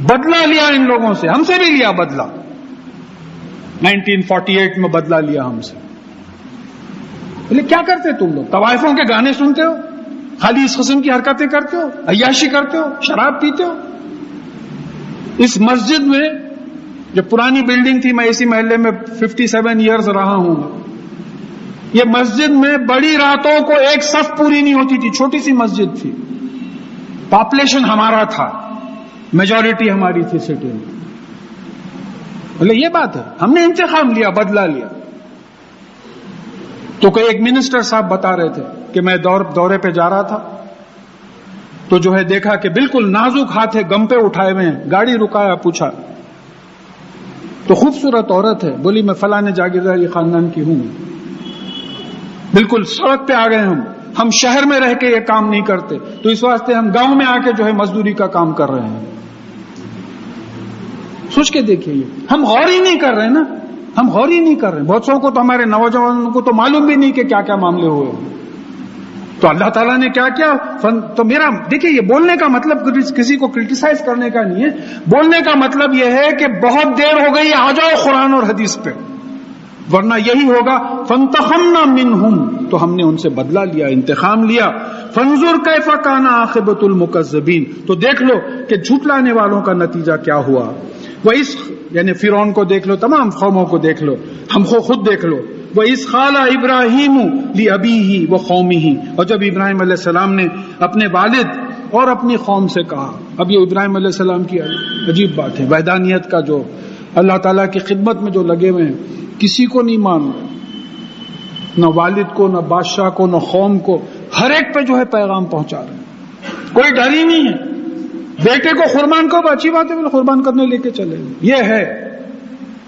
بدلہ لیا ان لوگوں سے. ہم سے بھی لیا بدلہ, 1948 میں بدلہ لیا ہم سے. بولے کیا کرتے تم لوگ؟ طوائفوں کے گانے سنتے ہو, خالی اس قسم کی حرکتیں کرتے ہو, عیاشی کرتے ہو, شراب پیتے ہو. اس مسجد میں جو پرانی بلڈنگ تھی, میں اسی محلے میں 57 ایئرز رہا ہوں, یہ مسجد میں بڑی راتوں کو ایک صف پوری نہیں ہوتی تھی. چھوٹی سی مسجد تھی, پاپولیشن ہمارا تھا, میجورٹی ہماری تھی سٹی میں. بولے یہ بات ہے, ہم نے انتقام لیا, بدلہ لیا. تو کوئی ایک منسٹر صاحب بتا رہے تھے کہ میں دورے پہ جا رہا تھا, تو جو ہے دیکھا کہ بالکل نازک ہاتھ ہے, گم پہ اٹھائے ہوئے ہیں. گاڑی رکایا, پوچھا تو خوبصورت عورت ہے, بولی میں فلاں جاگیرداری خاندان کی ہوں. بالکل سڑک پہ آ گئے ہم شہر میں رہ کے یہ کام نہیں کرتے, تو اس واسطے ہم گاؤں میں آ کے جو ہے مزدوری کا کام کر رہے ہیں. سوچ کے دیکھیے, یہ ہم غور ہی نہیں کر رہے نا, ہم غور ہی نہیں کر رہے. بہت سو کو تو, ہمارے نوجوانوں کو تو معلوم بھی نہیں کہ کیا کیا معاملے ہوئے. تو اللہ تعالیٰ نے کیا کیا. تو میرا دیکھیے, یہ بولنے کا مطلب کسی کو کرٹیسائز کرنے کا نہیں ہے. بولنے کا مطلب یہ ہے کہ بہت دیر ہو گئی, آ جاؤ قرآن اور حدیث پہ, ورنہ یہی ہوگا فانتقمنا منہم, تو ہم نے ان سے بدلہ لیا, انتقام لیا. فانظر کیف کان عاقبۃ المکذبین, تو دیکھ لو کہ جھٹلانے والوں کا نتیجہ کیا ہوا. وَإِذْ یعنی فرعون کو دیکھ لو, تمام قوموں کو دیکھ لو, ہم کو خود دیکھ لو. وَإِذْ قَالَ إِبْرَاهِيمُ لِأَبِيهِ وَقَوْمِهِ, اور جب ابراہیم علیہ السلام نے اپنے والد اور اپنی قوم سے کہا. اب یہ ابراہیم علیہ السلام کی عجیب بات ہے, وحدانیت کا جو اللہ تعالیٰ کی خدمت میں جو لگے ہوئے ہیں, کسی کو نہیں مان رہے, نہ والد کو, نہ بادشاہ کو, نہ قوم کو, ہر ایک پہ جو ہے پیغام پہنچا رہے ہیں. کوئی ڈر ہی نہیں ہے. بیٹے کو قربان کو اچھی بات ہے, قربان کرنے لے کے چلے. یہ ہے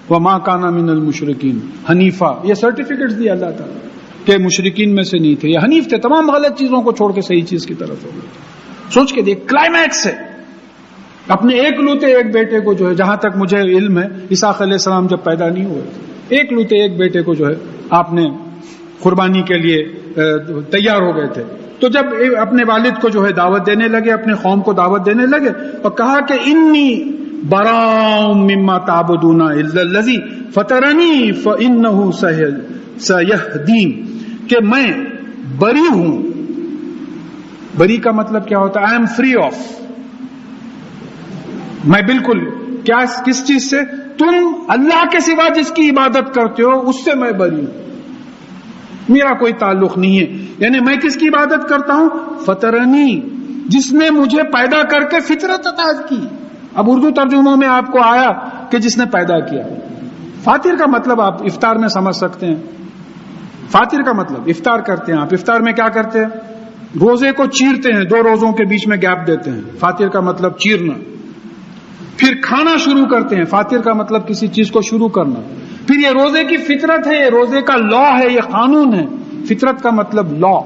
وَمَا كَانَ مِنَ الْمُشْرِكِينَ حنیفہ, یہ سرٹیفکیٹس دیا اللہ تعالیٰ کہ مشرکین میں سے نہیں تھے, یہ حنیف تھے, تمام غلط چیزوں کو چھوڑ کے صحیح چیز کی طرف ہو گئے. سوچ کے دیکھ, کلائمیکس ہے. اپنے ایک لوتے ایک بیٹے کو جو ہے, جہاں تک مجھے علم ہے اسحاق علیہ السلام جب پیدا نہیں ہوئے, ایک لوتے ایک بیٹے کو جو ہے آپ نے قربانی کے لیے تیار ہو گئے تھے. تو جب اپنے والد کو جو ہے دعوت دینے لگے, اپنے قوم کو دعوت دینے لگے, اور کہا کہ انی براء مما تعبدون الا الذی فطرنی فانہ سیہدین, کہ میں بری ہوں. بری کا مطلب کیا ہوتا ہے؟ آئی ایم فری آف, میں بالکل کیا, کس چیز سے؟ تم اللہ کے سوا جس کی عبادت کرتے ہو اس سے میں بری ہوں, میرا کوئی تعلق نہیں ہے. یعنی میں کس کی عبادت کرتا ہوں؟ فطرنی, جس نے مجھے پیدا کر کے فطرت عطا کی. اب اردو ترجموں میں آپ کو آیا کہ جس نے پیدا کیا. فاطر کا مطلب آپ افطار میں سمجھ سکتے ہیں. فاطر کا مطلب افطار کرتے ہیں آپ, افطار میں کیا کرتے ہیں؟ روزے کو چیرتے ہیں, 2 روزوں کے بیچ میں گیپ دیتے ہیں. فاطر کا مطلب چیرنا. پھر کھانا شروع کرتے ہیں. فاطر کا مطلب کسی چیز کو شروع کرنا. پھر یہ روزے کی فطرت ہے, یہ روزے کا لا ہے, یہ قانون ہے. فطرت کا مطلب لا,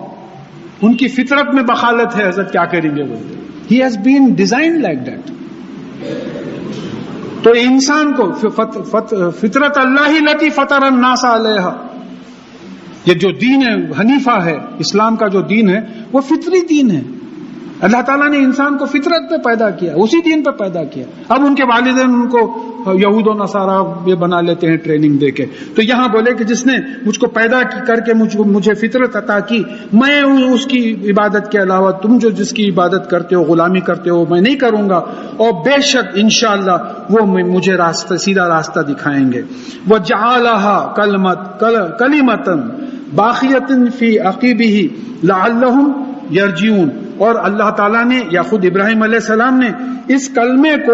ان کی فطرت میں بخالت ہے. حضرت کیا کریں گے بولتے, he has been designed like that. تو انسان کو فطرت اللہ التی فطر الناس علیہا, یہ جو دین ہے حنیفہ ہے, اسلام کا جو دین ہے وہ فطری دین ہے. اللہ تعالیٰ نے انسان کو فطرت پہ پیدا کیا, اسی دین پہ پیدا کیا. اب ان کے والدین ان کو یہود و نصارہ یہ بنا لیتے ہیں ٹریننگ دے کے. تو یہاں بولے کہ جس نے مجھ کو پیدا کر کے مجھے فطرت عطا کی, میں اس کی عبادت کے علاوہ تم جو جس کی عبادت کرتے ہو, غلامی کرتے ہو, میں نہیں کروں گا. اور بے شک انشاءاللہ وہ مجھے راستہ, سیدھا راستہ دکھائیں گے. وَجَعَلَهَا كَلِمَةً بَاقِيَةً فِي عَقِبِهِ لَعَلَّهُمْ يَرْجِعُونَ, اور اللہ تعالیٰ نے یا خود ابراہیم علیہ السلام نے اس کلمے کو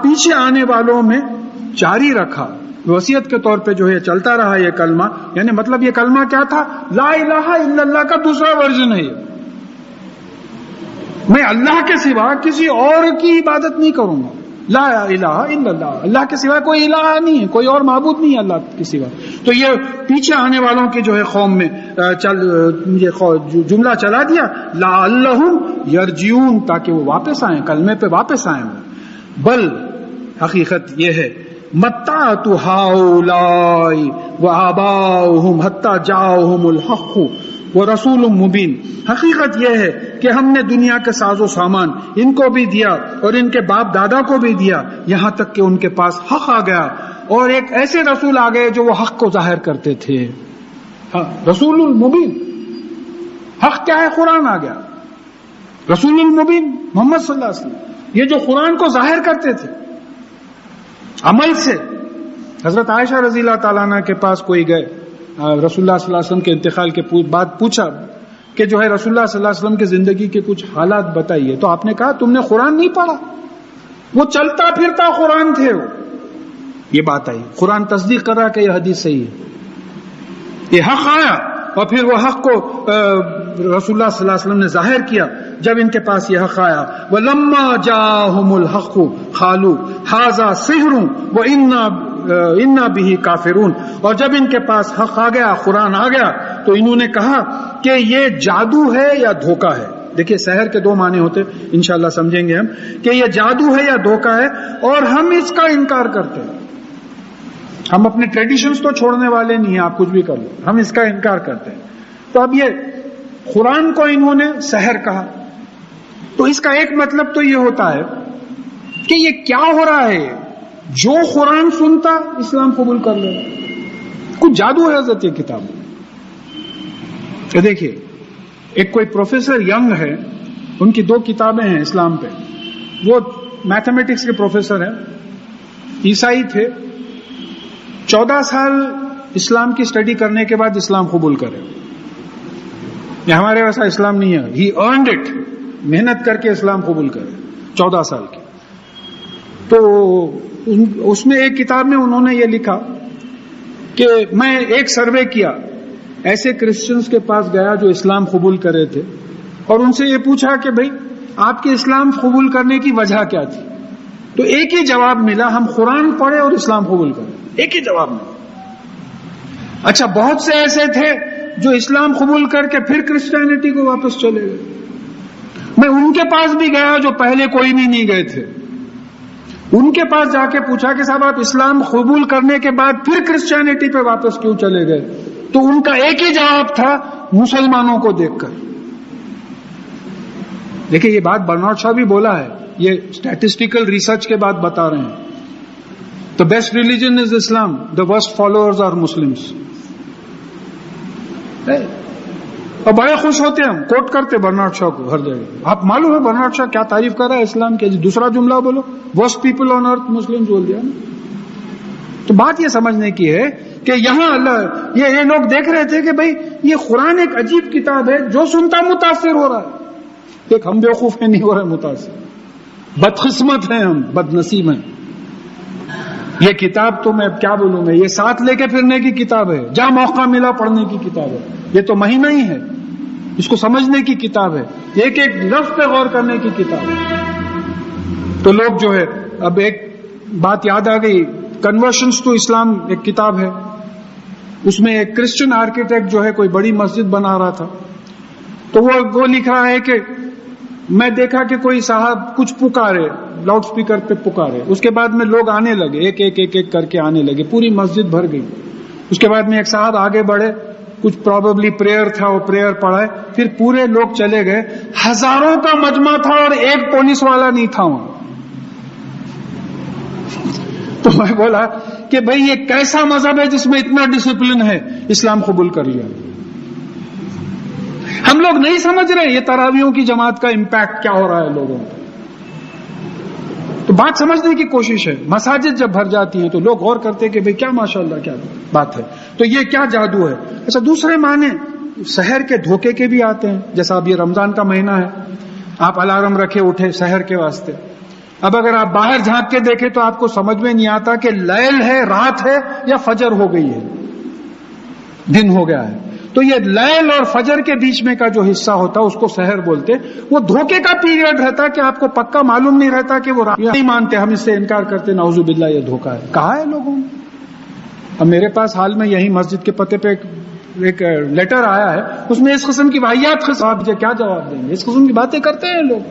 پیچھے آنے والوں میں جاری رکھا, وصیت کے طور پہ جو ہے چلتا رہا یہ کلمہ. یعنی مطلب یہ کلمہ کیا تھا؟ لا الہ الا اللہ کا دوسرا ورژن ہے. میں اللہ کے سوا کسی اور کی عبادت نہیں کروں گا. لا الہ الا اللہ، اللہ کے سوا کوئی الہ نہیں ہے، کوئی اور معبود نہیں ہے اللہ کے سوا. تو یہ پیچھے آنے والوں کی جو ہے قوم میں جملہ چلا دیا لعلہم یرجعون، تاکہ وہ واپس آئیں، کلمے پہ واپس آئیں. بل حقیقت یہ ہے متعت ہؤلاء وآباؤہم حتی جاءہم الحق ورسول مبین، حقیقت یہ ہے کہ ہم نے دنیا کے ساز و سامان ان کو بھی دیا اور ان کے باپ دادا کو بھی دیا، یہاں تک کہ ان کے پاس حق آ گیا اور ایک ایسے رسول آ گئے جو وہ حق کو ظاہر کرتے تھے. رسول المبین، حق کیا ہے؟ قرآن آ گیا. رسول المبین محمد صلی اللہ علیہ وسلم، یہ جو قرآن کو ظاہر کرتے تھے عمل سے. حضرت عائشہ رضی اللہ تعالیٰ عنہ کے پاس کوئی گئے، رسول اللہ صلی اللہ علیہ وسلم کے انتقال کے بعد پوچھا کہ جو ہے رسول اللہ صلی اللہ علیہ وسلم کی زندگی کے کچھ حالات بتائیے. تو آپ نے کہا تم نے قرآن نہیں پڑھا؟ وہ چلتا پھرتا قرآن تھے. یہ بات آئی، قرآن تصدیق کر رہا کہ یہ حدیث صحیح ہے، یہ حق آیا اور پھر وہ حق کو رسول اللہ صلی اللہ علیہ وسلم نے ظاہر کیا. جب ان کے پاس یہ حق آیا وَلَمَّا جَاءَهُمُ الْحَقُّ قَالُوا هَذَا سِحْرٌ وَإِنَّا بِهِ كَافِرُونَ، اور جب ان کے پاس حق آ گیا، قرآن آ گیا، تو انہوں نے کہا کہ یہ جادو ہے یا دھوکہ ہے. دیکھیے سحر کے دو معنی ہوتے، انشاءاللہ سمجھیں گے ہم کہ یہ جادو ہے یا دھوکہ ہے، اور ہم اس کا انکار کرتے ہیں. ہم اپنے ٹریڈیشنز تو چھوڑنے والے نہیں ہیں، آپ کچھ بھی کر لو، ہم اس کا انکار کرتے ہیں. تو اب یہ قرآن کو انہوں نے سحر کہا، تو اس کا ایک مطلب تو یہ ہوتا ہے کہ یہ کیا ہو رہا ہے، جو قرآن سنتا اسلام قبول کر لے. کچھ جادو ہے حضرت یہ کتاب. دیکھیے ایک کوئی پروفیسر ینگ ہے، ان کی 2 کتابیں ہیں اسلام پہ. وہ میتھمیٹکس کے پروفیسر ہیں، عیسائی تھے، 14 سال اسلام کی اسٹڈی کرنے کے بعد اسلام قبول کرے. یہ ہمارے ویسا اسلام نہیں ہے، ہی ارنڈ اٹ، محنت کر کے اسلام قبول کرے 14 سال کی. تو اس میں ایک کتاب میں انہوں نے یہ لکھا کہ میں ایک سروے کیا، ایسے کرسچنز کے پاس گیا جو اسلام قبول کرے تھے، اور ان سے یہ پوچھا کہ بھئی آپ کے اسلام قبول کرنے کی وجہ کیا تھی. تو ایک ہی جواب ملا، ہم قرآن پڑھے اور اسلام قبول کرے. ایک ہی جواب ملا. اچھا بہت سے ایسے تھے جو اسلام قبول کر کے پھر کرسچینٹی کو واپس چلے گئے. میں ان کے پاس بھی گیا جو پہلے کوئی بھی نہیں گئے تھے. ان کے پاس جا کے پوچھا کہ صاحب آپ اسلام قبول کرنے کے بعد پھر کرسچینٹی پہ واپس کیوں چلے گئے؟ تو ان کا ایک ہی جواب تھا، مسلمانوں کو دیکھ کر. دیکھیں یہ بات برنارڈ شاہ بھی بولا ہے، یہ اسٹیٹسٹیکل ریسرچ کے بعد بتا رہے ہیں. The best religion is Islam, the worst followers are Muslims. اور بڑے خوش ہوتے ہیں، ہم کوٹ کرتے برنارڈ شاہ کو ہر جگہ. آپ معلوم ہے برنارڈ شاہ کیا تعریف کر رہا ہے اسلام کی؟ دوسرا جملہ بولو، worst people on earth Muslims بول دیا نا. تو بات یہ سمجھنے کی ہے کہ یہاں اللہ یہ لوگ دیکھ رہے تھے کہ بھئی یہ قرآن ایک عجیب کتاب ہے، جو سنتا متاثر ہو رہا ہے. ایک ہم بیوقوف ہیں، نہیں ہو رہے متاثر، بدقسمت ہیں ہم، بد نصیب ہیں. یہ کتاب تو میں کیا بولوں، میں یہ ساتھ لے کے پھرنے کی کتاب ہے، جہاں موقع ملا پڑھنے کی کتاب ہے. یہ تو مہینہ ہی ہے، اس کو سمجھنے کی کتاب ہے، ایک ایک لفظ پہ غور کرنے کی کتاب ہے. تو لوگ جو ہے، اب ایک بات یاد آ گئی، کنورشنز ٹو اسلام ایک کتاب ہے، اس میں ایک کرسچن آرکیٹیکٹ جو ہے کوئی بڑی مسجد بنا رہا تھا. تو وہ لکھ رہا ہے کہ میں دیکھا کہ کوئی صاحب کچھ پکارے، لاؤڈ سپیکر پہ پکارے، اس کے بعد میں لوگ آنے لگے، ایک ایک ایک ایک کر کے آنے لگے، پوری مسجد بھر گئی. اس کے بعد میں ایک صاحب آگے بڑھے، کچھ پروبیبلی پریئر تھا، وہ پریئر پڑھائے، پھر پورے لوگ چلے گئے. ہزاروں کا مجمع تھا اور ایک پولیس والا نہیں تھا وہاں. تو میں بولا کہ بھئی یہ کیسا مذہب ہے جس میں اتنا ڈسپلن ہے؟ اسلام قبول کر لیا. ہم لوگ نہیں سمجھ رہے یہ تراویحوں کی جماعت کا امپیکٹ کیا ہو رہا ہے لوگوں کو. تو بات سمجھنے کی کوشش ہے. مساجد جب بھر جاتی ہیں تو لوگ غور کرتے ہیں کہ بھئی کیا ماشاءاللہ کیا بات ہے. تو یہ کیا جادو ہے؟ اچھا دوسرے معنی سحر کے دھوکے کے بھی آتے ہیں. جیسا اب یہ رمضان کا مہینہ ہے، آپ الارم رکھے اٹھے سحر کے واسطے. اب اگر آپ باہر جھانک کے دیکھیں تو آپ کو سمجھ میں نہیں آتا کہ لیل ہے، رات ہے، یا فجر ہو گئی ہے، دن ہو گیا ہے. تو یہ لیل اور فجر کے بیچ میں کا جو حصہ ہوتا اس کو سحر بولتے. وہ دھوکے کا پیریڈ رہتا کہ آپ کو پکا معلوم نہیں رہتا کہ وہ نہیں مانتے, ہم اس سے انکار کرتے, نعوذ باللہ یہ دھوکا ہے. کہا ہے لوگوں نے. اب میرے پاس حال میں یہی مسجد کے پتے پہ ایک لیٹر آیا ہے, اس میں اس قسم کی واحیات آپ مجھے کیا جواب دیں گے؟ اس قسم کی باتیں کرتے ہیں لوگ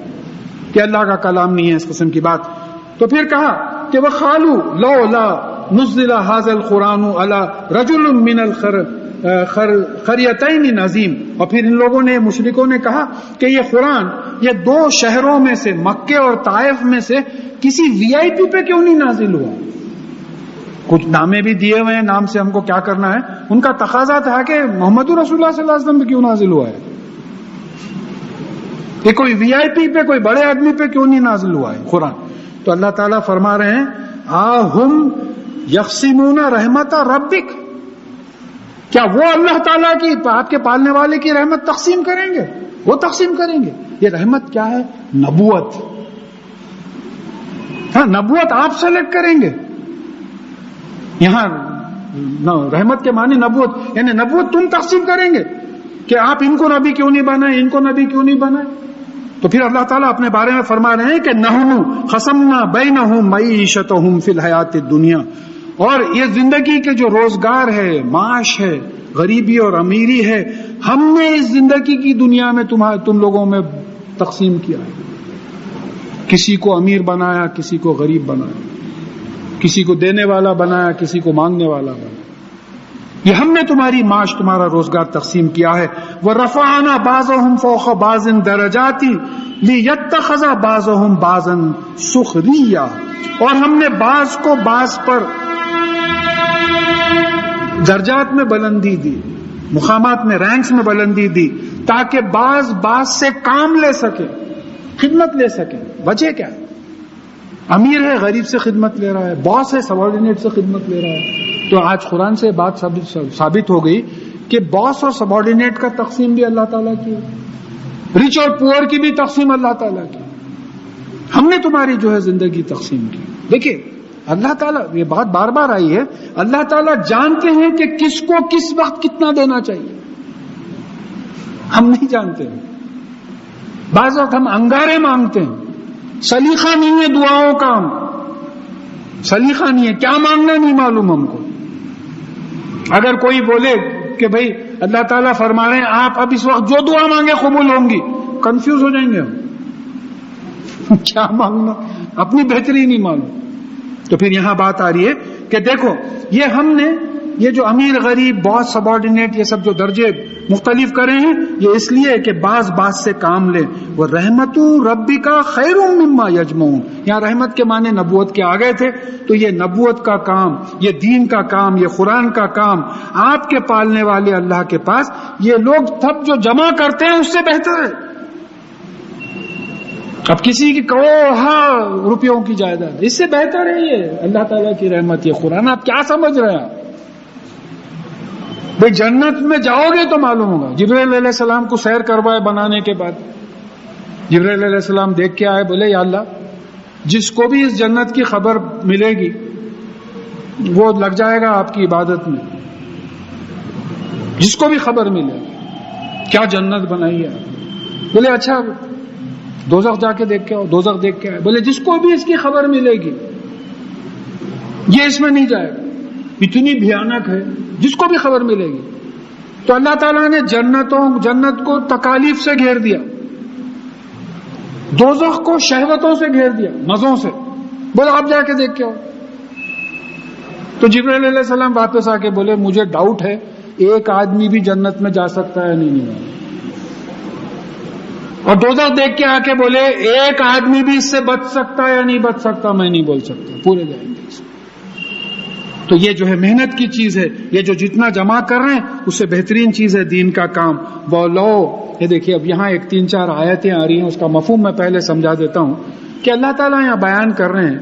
کہ اللہ کا کلام نہیں ہے, اس قسم کی بات. تو پھر کہا کہ وَقَالُوا لَوْلَا نُزِّلَ هَذَا الْقُرْآنُ عَلَى رَجُلٌ مِّنَ الْقَرْيَتَيْنِ عَظِيمٍ. اور پھر ان لوگوں نے, مشرکوں نے کہا کہ یہ قرآن یہ دو شہروں میں سے, مکے اور طائف میں سے کسی وی آئی پی پہ کیوں نہیں نازل ہوا؟ کچھ نامے بھی دیے ہوئے ہیں, نام سے ہم کو کیا کرنا ہے. ان کا تقاضا تھا کہ محمد رسول اللہ صلی اللہ علیہ وسلم پہ کیوں نازل ہوا ہے, کہ کوئی وی آئی پی پہ, کوئی بڑے آدمی پہ کیوں نہیں نازل ہوا ہے قرآن. تو اللہ تعالیٰ فرما رہے ہیں آہم یقسمون رحمت ربک, کیا وہ اللہ تعالیٰ کی, آپ کے پالنے والے کی رحمت تقسیم کریں گے؟ وہ تقسیم کریں گے. یہ رحمت کیا ہے؟ نبوت. ہاں, نبوت آپ سلیکٹ کریں گے. یہاں رحمت کے معنی نبوت, یعنی نبوت تم تقسیم کریں گے کہ آپ ان کو نبی کیوں نہیں بنائے, ان کو نبی کیوں نہیں بنائے. تو پھر اللہ تعالیٰ اپنے بارے میں فرما رہے ہیں کہ نحن قسمنا بینہم معیشتہم فی الحیات الدنیا, اور یہ زندگی کے جو روزگار ہے, معاش ہے, غریبی اور امیری ہے, ہم نے اس زندگی کی دنیا میں تم لوگوں میں تقسیم کیا ہے. کسی کو امیر بنایا, کسی کو غریب بنایا, کسی کو دینے والا بنایا, کسی کو مانگنے والا بنایا. یہ ہم نے تمہاری معاش, تمہارا روزگار تقسیم کیا ہے. وَرَفَعْنَا بَعْضَهُمْ فَوْقَ بَعْضٍ دَرَجَاتٍ لِيَتَّخِذَ بَعْضَهُمْ بَعْضًا سُخْرِيًّا, اور ہم نے بعض کو بعض پر درجات میں بلندی دی, مقامات میں, رینکس میں بلندی دی, تاکہ بعض سے کام لے سکے, خدمت لے سکے. وجہ کیا ہے؟ امیر ہے غریب سے خدمت لے رہا ہے, باس ہے سبارڈینیٹ سے خدمت لے رہا ہے. تو آج قرآن سے بات ثابت ہو گئی کہ باس اور سبارڈینیٹ کا تقسیم بھی اللہ تعالیٰ کی ہے, رچ اور پور کی بھی تقسیم اللہ تعالیٰ کی. ہم نے تمہاری جو ہے زندگی تقسیم کی. دیکھیے اللہ تعالیٰ, یہ بات بار بار آئی ہے, اللہ تعالیٰ جانتے ہیں کہ کس کو کس وقت کتنا دینا چاہیے. ہم نہیں جانتے ہیں. بعض وقت ہم انگارے مانگتے ہیں, سلیقہ نہیں ہے دعاؤں کا, سلیقہ نہیں ہے, کیا مانگنا نہیں معلوم ہم کو. اگر کوئی بولے کہ بھئی اللہ تعالیٰ فرما رہے ہیں آپ اب اس وقت جو دعا مانگے قبول ہوں گی, کنفیوز ہو جائیں گے ہم. کیا مانگنا, اپنی بہتری نہیں معلوم. تو پھر یہاں بات آ رہی ہے کہ دیکھو یہ ہم نے یہ جو امیر غریب باس سبارڈینیٹ یہ سب جو درجے مختلف کرے ہیں یہ اس لیے کہ بعض سے کام لے. وہ رحمت ربی کا خیر مما یجمعون, یہاں رحمت کے معنی نبوت کے آ گئے تھے. تو یہ نبوت کا کام, یہ دین کا کام, یہ قرآن کا کام آپ کے پالنے والے اللہ کے پاس یہ لوگ سب جو جمع کرتے ہیں اس سے بہتر ہے. اب کسی کی کروڑوں روپیوں کی جائیداد, اس سے بہتر ہے یہ اللہ تعالیٰ کی رحمت, یہ قرآن. آپ کیا سمجھ رہے ہیں؟ بھئی جنت میں جاؤ گے تو معلوم ہوگا. جبرائیل علیہ السلام کو سیر کروائے بنانے کے بعد, جبرائیل علیہ السلام دیکھ کے آئے, بولے یا اللہ جس کو بھی اس جنت کی خبر ملے گی وہ لگ جائے گا آپ کی عبادت میں. جس کو بھی خبر ملے کیا جنت بنائی ہے. بولے اچھا دوزخ جا کے دیکھ کے آؤ, دوزخ دیکھ کے آئے. بولے جس کو بھی اس کی خبر ملے گی یہ اس میں نہیں جائے گا, اتنی بھیانک ہے, جس کو بھی خبر ملے گی. تو اللہ تعالیٰ نے جنت کو تکالیف سے گھیر دیا, دوزخ کو شہوتوں سے گھیر دیا, مزوں سے. بولے آپ جا کے دیکھ کے آؤ. تو جبرائیل علیہ السلام واپس آ کے بولے مجھے ڈاؤٹ ہے ایک آدمی بھی جنت میں جا سکتا ہے نہیں. اور دوزخ دیکھ کے آ کے بولے ایک آدمی بھی اس سے بچ سکتا ہے یا نہیں بچ سکتا, میں نہیں بول سکتا, پورے جائیں گے. تو یہ جو ہے محنت کی چیز ہے, یہ جو جتنا جمع کر رہے ہیں اس سے بہترین چیز ہے دین کا کام. وَلَوْ, یہ دیکھیے اب یہاں ایک 3-4 آیتیں آ رہی ہیں, اس کا مفہوم میں پہلے سمجھا دیتا ہوں کہ اللہ تعالیٰ یہاں بیان کر رہے ہیں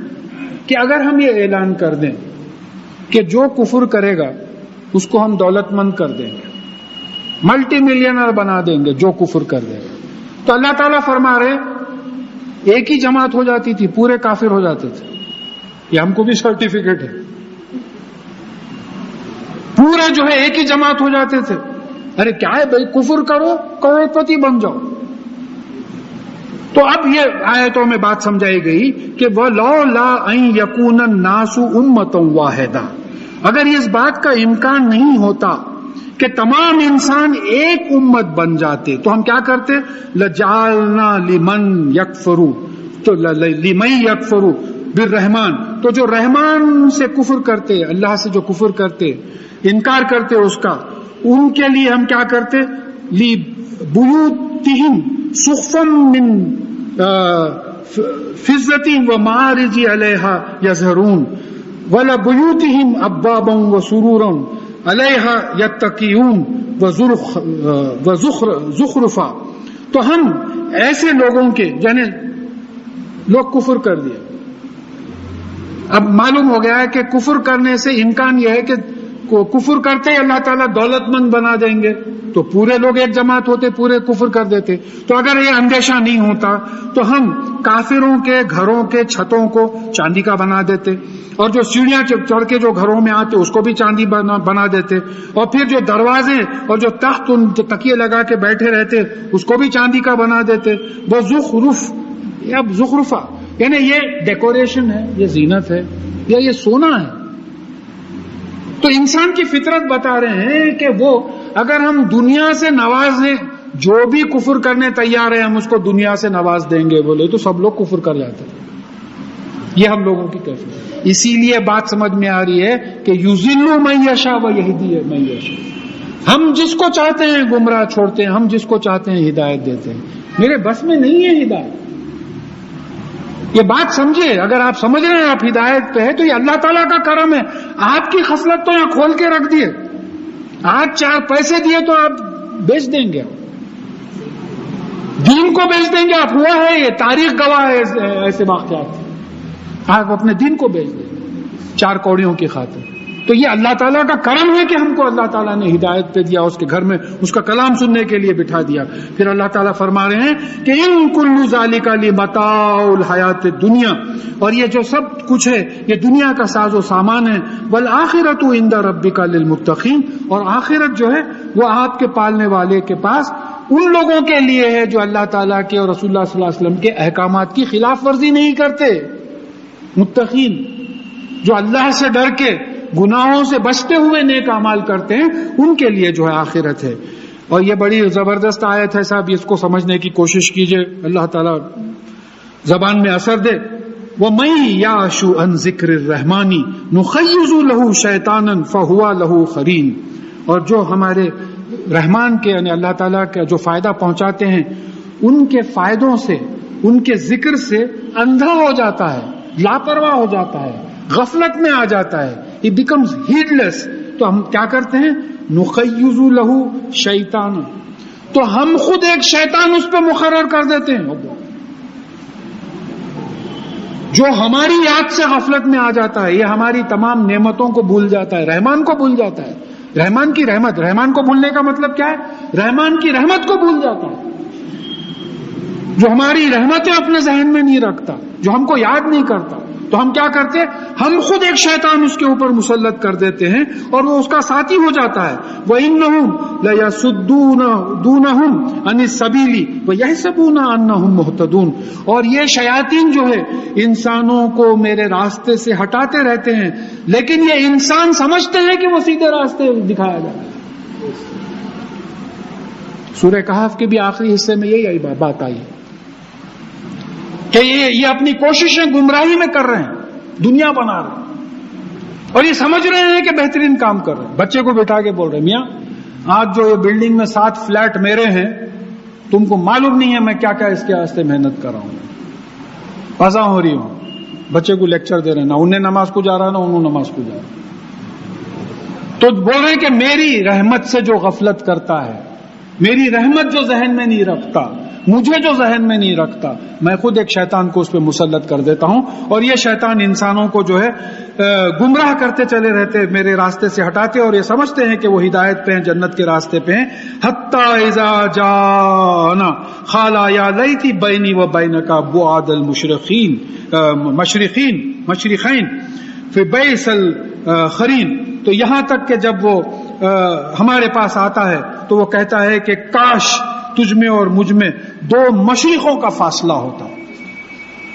کہ اگر ہم یہ اعلان کر دیں کہ جو کفر کرے گا اس کو ہم دولت مند کر دیں گے, ملٹی ملینر بنا دیں گے جو کفر کر دے گا. تو اللہ تعالیٰ فرما رہے ایک ہی جماعت ہو جاتی تھی, پورے کافر ہو جاتے تھے. یہ ہم کو بھی سرٹیفکیٹ ہے, پورے جو ہے ایک ہی جماعت ہو جاتے تھے. ارے کیا ہے بھائی، کفر کرو کروڑپتی بن جاؤ. تو اب یہ آیتوں میں بات سمجھائی گئی کہ وَلَوْلَا أَن يَكُونَ النَّاسُ أُمَّةً وَاحِدَةً، اگر اس بات کا امکان نہیں ہوتا کہ تمام انسان ایک امت بن جاتے تو ہم کیا کرتے؟ لَجَعَلْنَا لِمَن يَكْفُرُ، تو لِمَن يَكْفُرُ بالرحمن، تو جو رحمان سے کفر کرتے، اللہ سے جو کفر کرتے، انکار کرتے اس کا، ان کے لیے ہم کیا کرتے؟ لِبُيُوتِهِمْ سُقْفًا مِّن فِضَّةٍ وَمَعَارِجَ عَلَيْهَا يَظْهَرُونَ وَلَبُيُوتِهِمْ أَبْوَابًا وَسُرُورًا عَلَيْهَا يَتَّكِئُونَ وَزُخْرُفًا. تو ہم ایسے لوگوں کے، یعنی لوگ کفر کر دیا، اب معلوم ہو گیا ہے کہ کفر کرنے سے امکان یہ ہے کہ کفر کرتے ہی اللہ تعالیٰ دولت مند بنا دیں گے، تو پورے لوگ ایک جماعت ہوتے، پورے کفر کر دیتے. تو اگر یہ اندیشہ نہیں ہوتا تو ہم کافروں کے گھروں کے چھتوں کو چاندی کا بنا دیتے، اور جو سیڑھیاں چڑھ کے جو گھروں میں آتے اس کو بھی چاندی بنا دیتے، اور پھر جو دروازے اور جو تخت ان تکیے لگا کے بیٹھے رہتے اس کو بھی چاندی کا بنا دیتے. وہ زخرف، اب زخرفہ یعنی یہ ڈیکوریشن ہے، یہ زینت ہے، یا یہ سونا ہے. تو انسان کی فطرت بتا رہے ہیں کہ وہ اگر ہم دنیا سے نواز دیں، جو بھی کفر کرنے تیار ہے ہم اس کو دنیا سے نواز دیں گے بولے تو سب لوگ کفر کر جاتے ہیں. یہ ہم لوگوں کی کیفیت. اسی لیے بات سمجھ میں آ رہی ہے کہ یذل من یشاء ویہدی من یشاء، ہم جس کو چاہتے ہیں گمراہ چھوڑتے ہیں، ہم جس کو چاہتے ہیں ہدایت دیتے ہیں. میرے بس میں نہیں ہے ہدایت، یہ بات سمجھے. اگر آپ سمجھ رہے ہیں آپ ہدایت پہ ہے تو یہ اللہ تعالیٰ کا کرم ہے. آپ کی خصلت تو یہاں کھول کے رکھ دیے، آج 4 پیسے دیے تو آپ بیچ دیں گے، دین کو بیچ دیں گے آپ. ہوا ہے، یہ تاریخ گواہ ہے ایسے واقعات. آپ اپنے دین کو بیچ دیں گے 4 کوڑیوں کی خاطر. تو یہ اللہ تعالیٰ کا کرم ہے کہ ہم کو اللہ تعالیٰ نے ہدایت پہ دیا، اس کے گھر میں اس کا کلام سننے کے لیے بٹھا دیا. پھر اللہ تعالیٰ فرما رہے ہیں کہ ان کل ذالک لمتاع الحیات الدنیا، اور یہ جو سب کچھ ہے یہ دنیا کا ساز و سامان ہے. والآخرۃ عند ربک للمتقین، اور آخرت جو ہے وہ آپ کے پالنے والے کے پاس ان لوگوں کے لیے ہے جو اللہ تعالیٰ کے اور رسول اللہ صلی اللہ علیہ وسلم کے احکامات کی خلاف ورزی نہیں کرتے. متقین جو اللہ سے ڈر کے گناہوں سے بچتے ہوئے نیک اعمال کرتے ہیں، ان کے لیے جو ہے آخرت ہے. اور یہ بڑی زبردست آیت ہے صاحب، اس کو سمجھنے کی کوشش کیجئے، اللہ تعالیٰ زبان میں اثر دے. وَمَن يَعْشُ عَن ذِكْرِ الرَّحْمَنِ نُخَيِّضْ لَهُ شَيْطَانًا فَهُوَ لَهُ قَرِينٌ، اور جو ہمارے رحمان کے یعنی اللہ تعالیٰ کا جو فائدہ پہنچاتے ہیں ان کے فائدوں سے، ان کے ذکر سے اندھا ہو جاتا ہے، لاپرواہ ہو جاتا ہے، غفلت میں آ جاتا ہے، he becomes heedless. تو ہم کیا کرتے ہیں؟ نخیض لہو شیطان، تو ہم خود ایک شیطان اس پہ مقرر کر دیتے ہیں جو ہماری یاد سے غفلت میں آ جاتا ہے. یہ ہماری تمام نعمتوں کو بھول جاتا ہے، رحمان کو بھول جاتا ہے. رحمان کی رحمت، رحمان کو بھولنے کا مطلب کیا ہے؟ رحمان کی رحمت کو بھول جاتا ہے، جو ہماری رحمتیں اپنے ذہن میں نہیں رکھتا، جو ہم کو یاد نہیں کرتا. تو ہم کیا کرتے ہیں؟ ہم خود ایک شیطان اس کے اوپر مسلط کر دیتے ہیں اور وہ اس کا ساتھی ہو جاتا ہے. وَإِنَّهُمْ لَيَصُدُّونَهُمْ عَنِ السَّبِيلِ وَيَحْسَبُونَ أَنَّهُمْ مُهْتَدُونَ، اور یہ شیاطین جو ہے انسانوں کو میرے راستے سے ہٹاتے رہتے ہیں، لیکن یہ انسان سمجھتے ہیں کہ وہ سیدھے راستے دکھایا جا رہا ہے. سورہ کہف کے بھی آخری حصے میں یہی بات آئی کہ یہ اپنی کوششیں گمراہی میں کر رہے ہیں، دنیا بنا رہے ہیں، اور یہ سمجھ رہے ہیں کہ بہترین کام کر رہے ہیں. بچے کو بٹھا کے بول رہے ہیں، میاں آج جو یہ بلڈنگ میں 7 فلیٹ میرے ہیں، تم کو معلوم نہیں ہے میں کیا کیا اس کے واسطے محنت کر رہا ہوں، پزا ہو رہی ہوں. بچے کو لیکچر دے رہے ہیں، نہ انہیں نماز کو جا رہا نہ انہوں نماز کو جا رہا. تو بول رہے ہیں کہ میری رحمت سے جو غفلت کرتا ہے، میری رحمت جو ذہن میں نہیں رکھتا، مجھے جو ذہن میں نہیں رکھتا، میں خود ایک شیطان کو اس پہ مسلط کر دیتا ہوں. اور یہ شیطان انسانوں کو جو ہے گمراہ کرتے چلے رہتے، میرے راستے سے ہٹاتے، اور یہ سمجھتے ہیں کہ وہ ہدایت پہ ہیں، جنت کے راستے پہ ہیں. حتی اذا جاءنا قال یا لیت بینی و بینک بعد المشرقین فی بئس القرین. تو یہاں تک کہ جب وہ ہمارے پاس آتا ہے تو وہ کہتا ہے کہ کاش تجھ میں اور مجھ میں 2 مشرقوں کا فاصلہ ہوتا،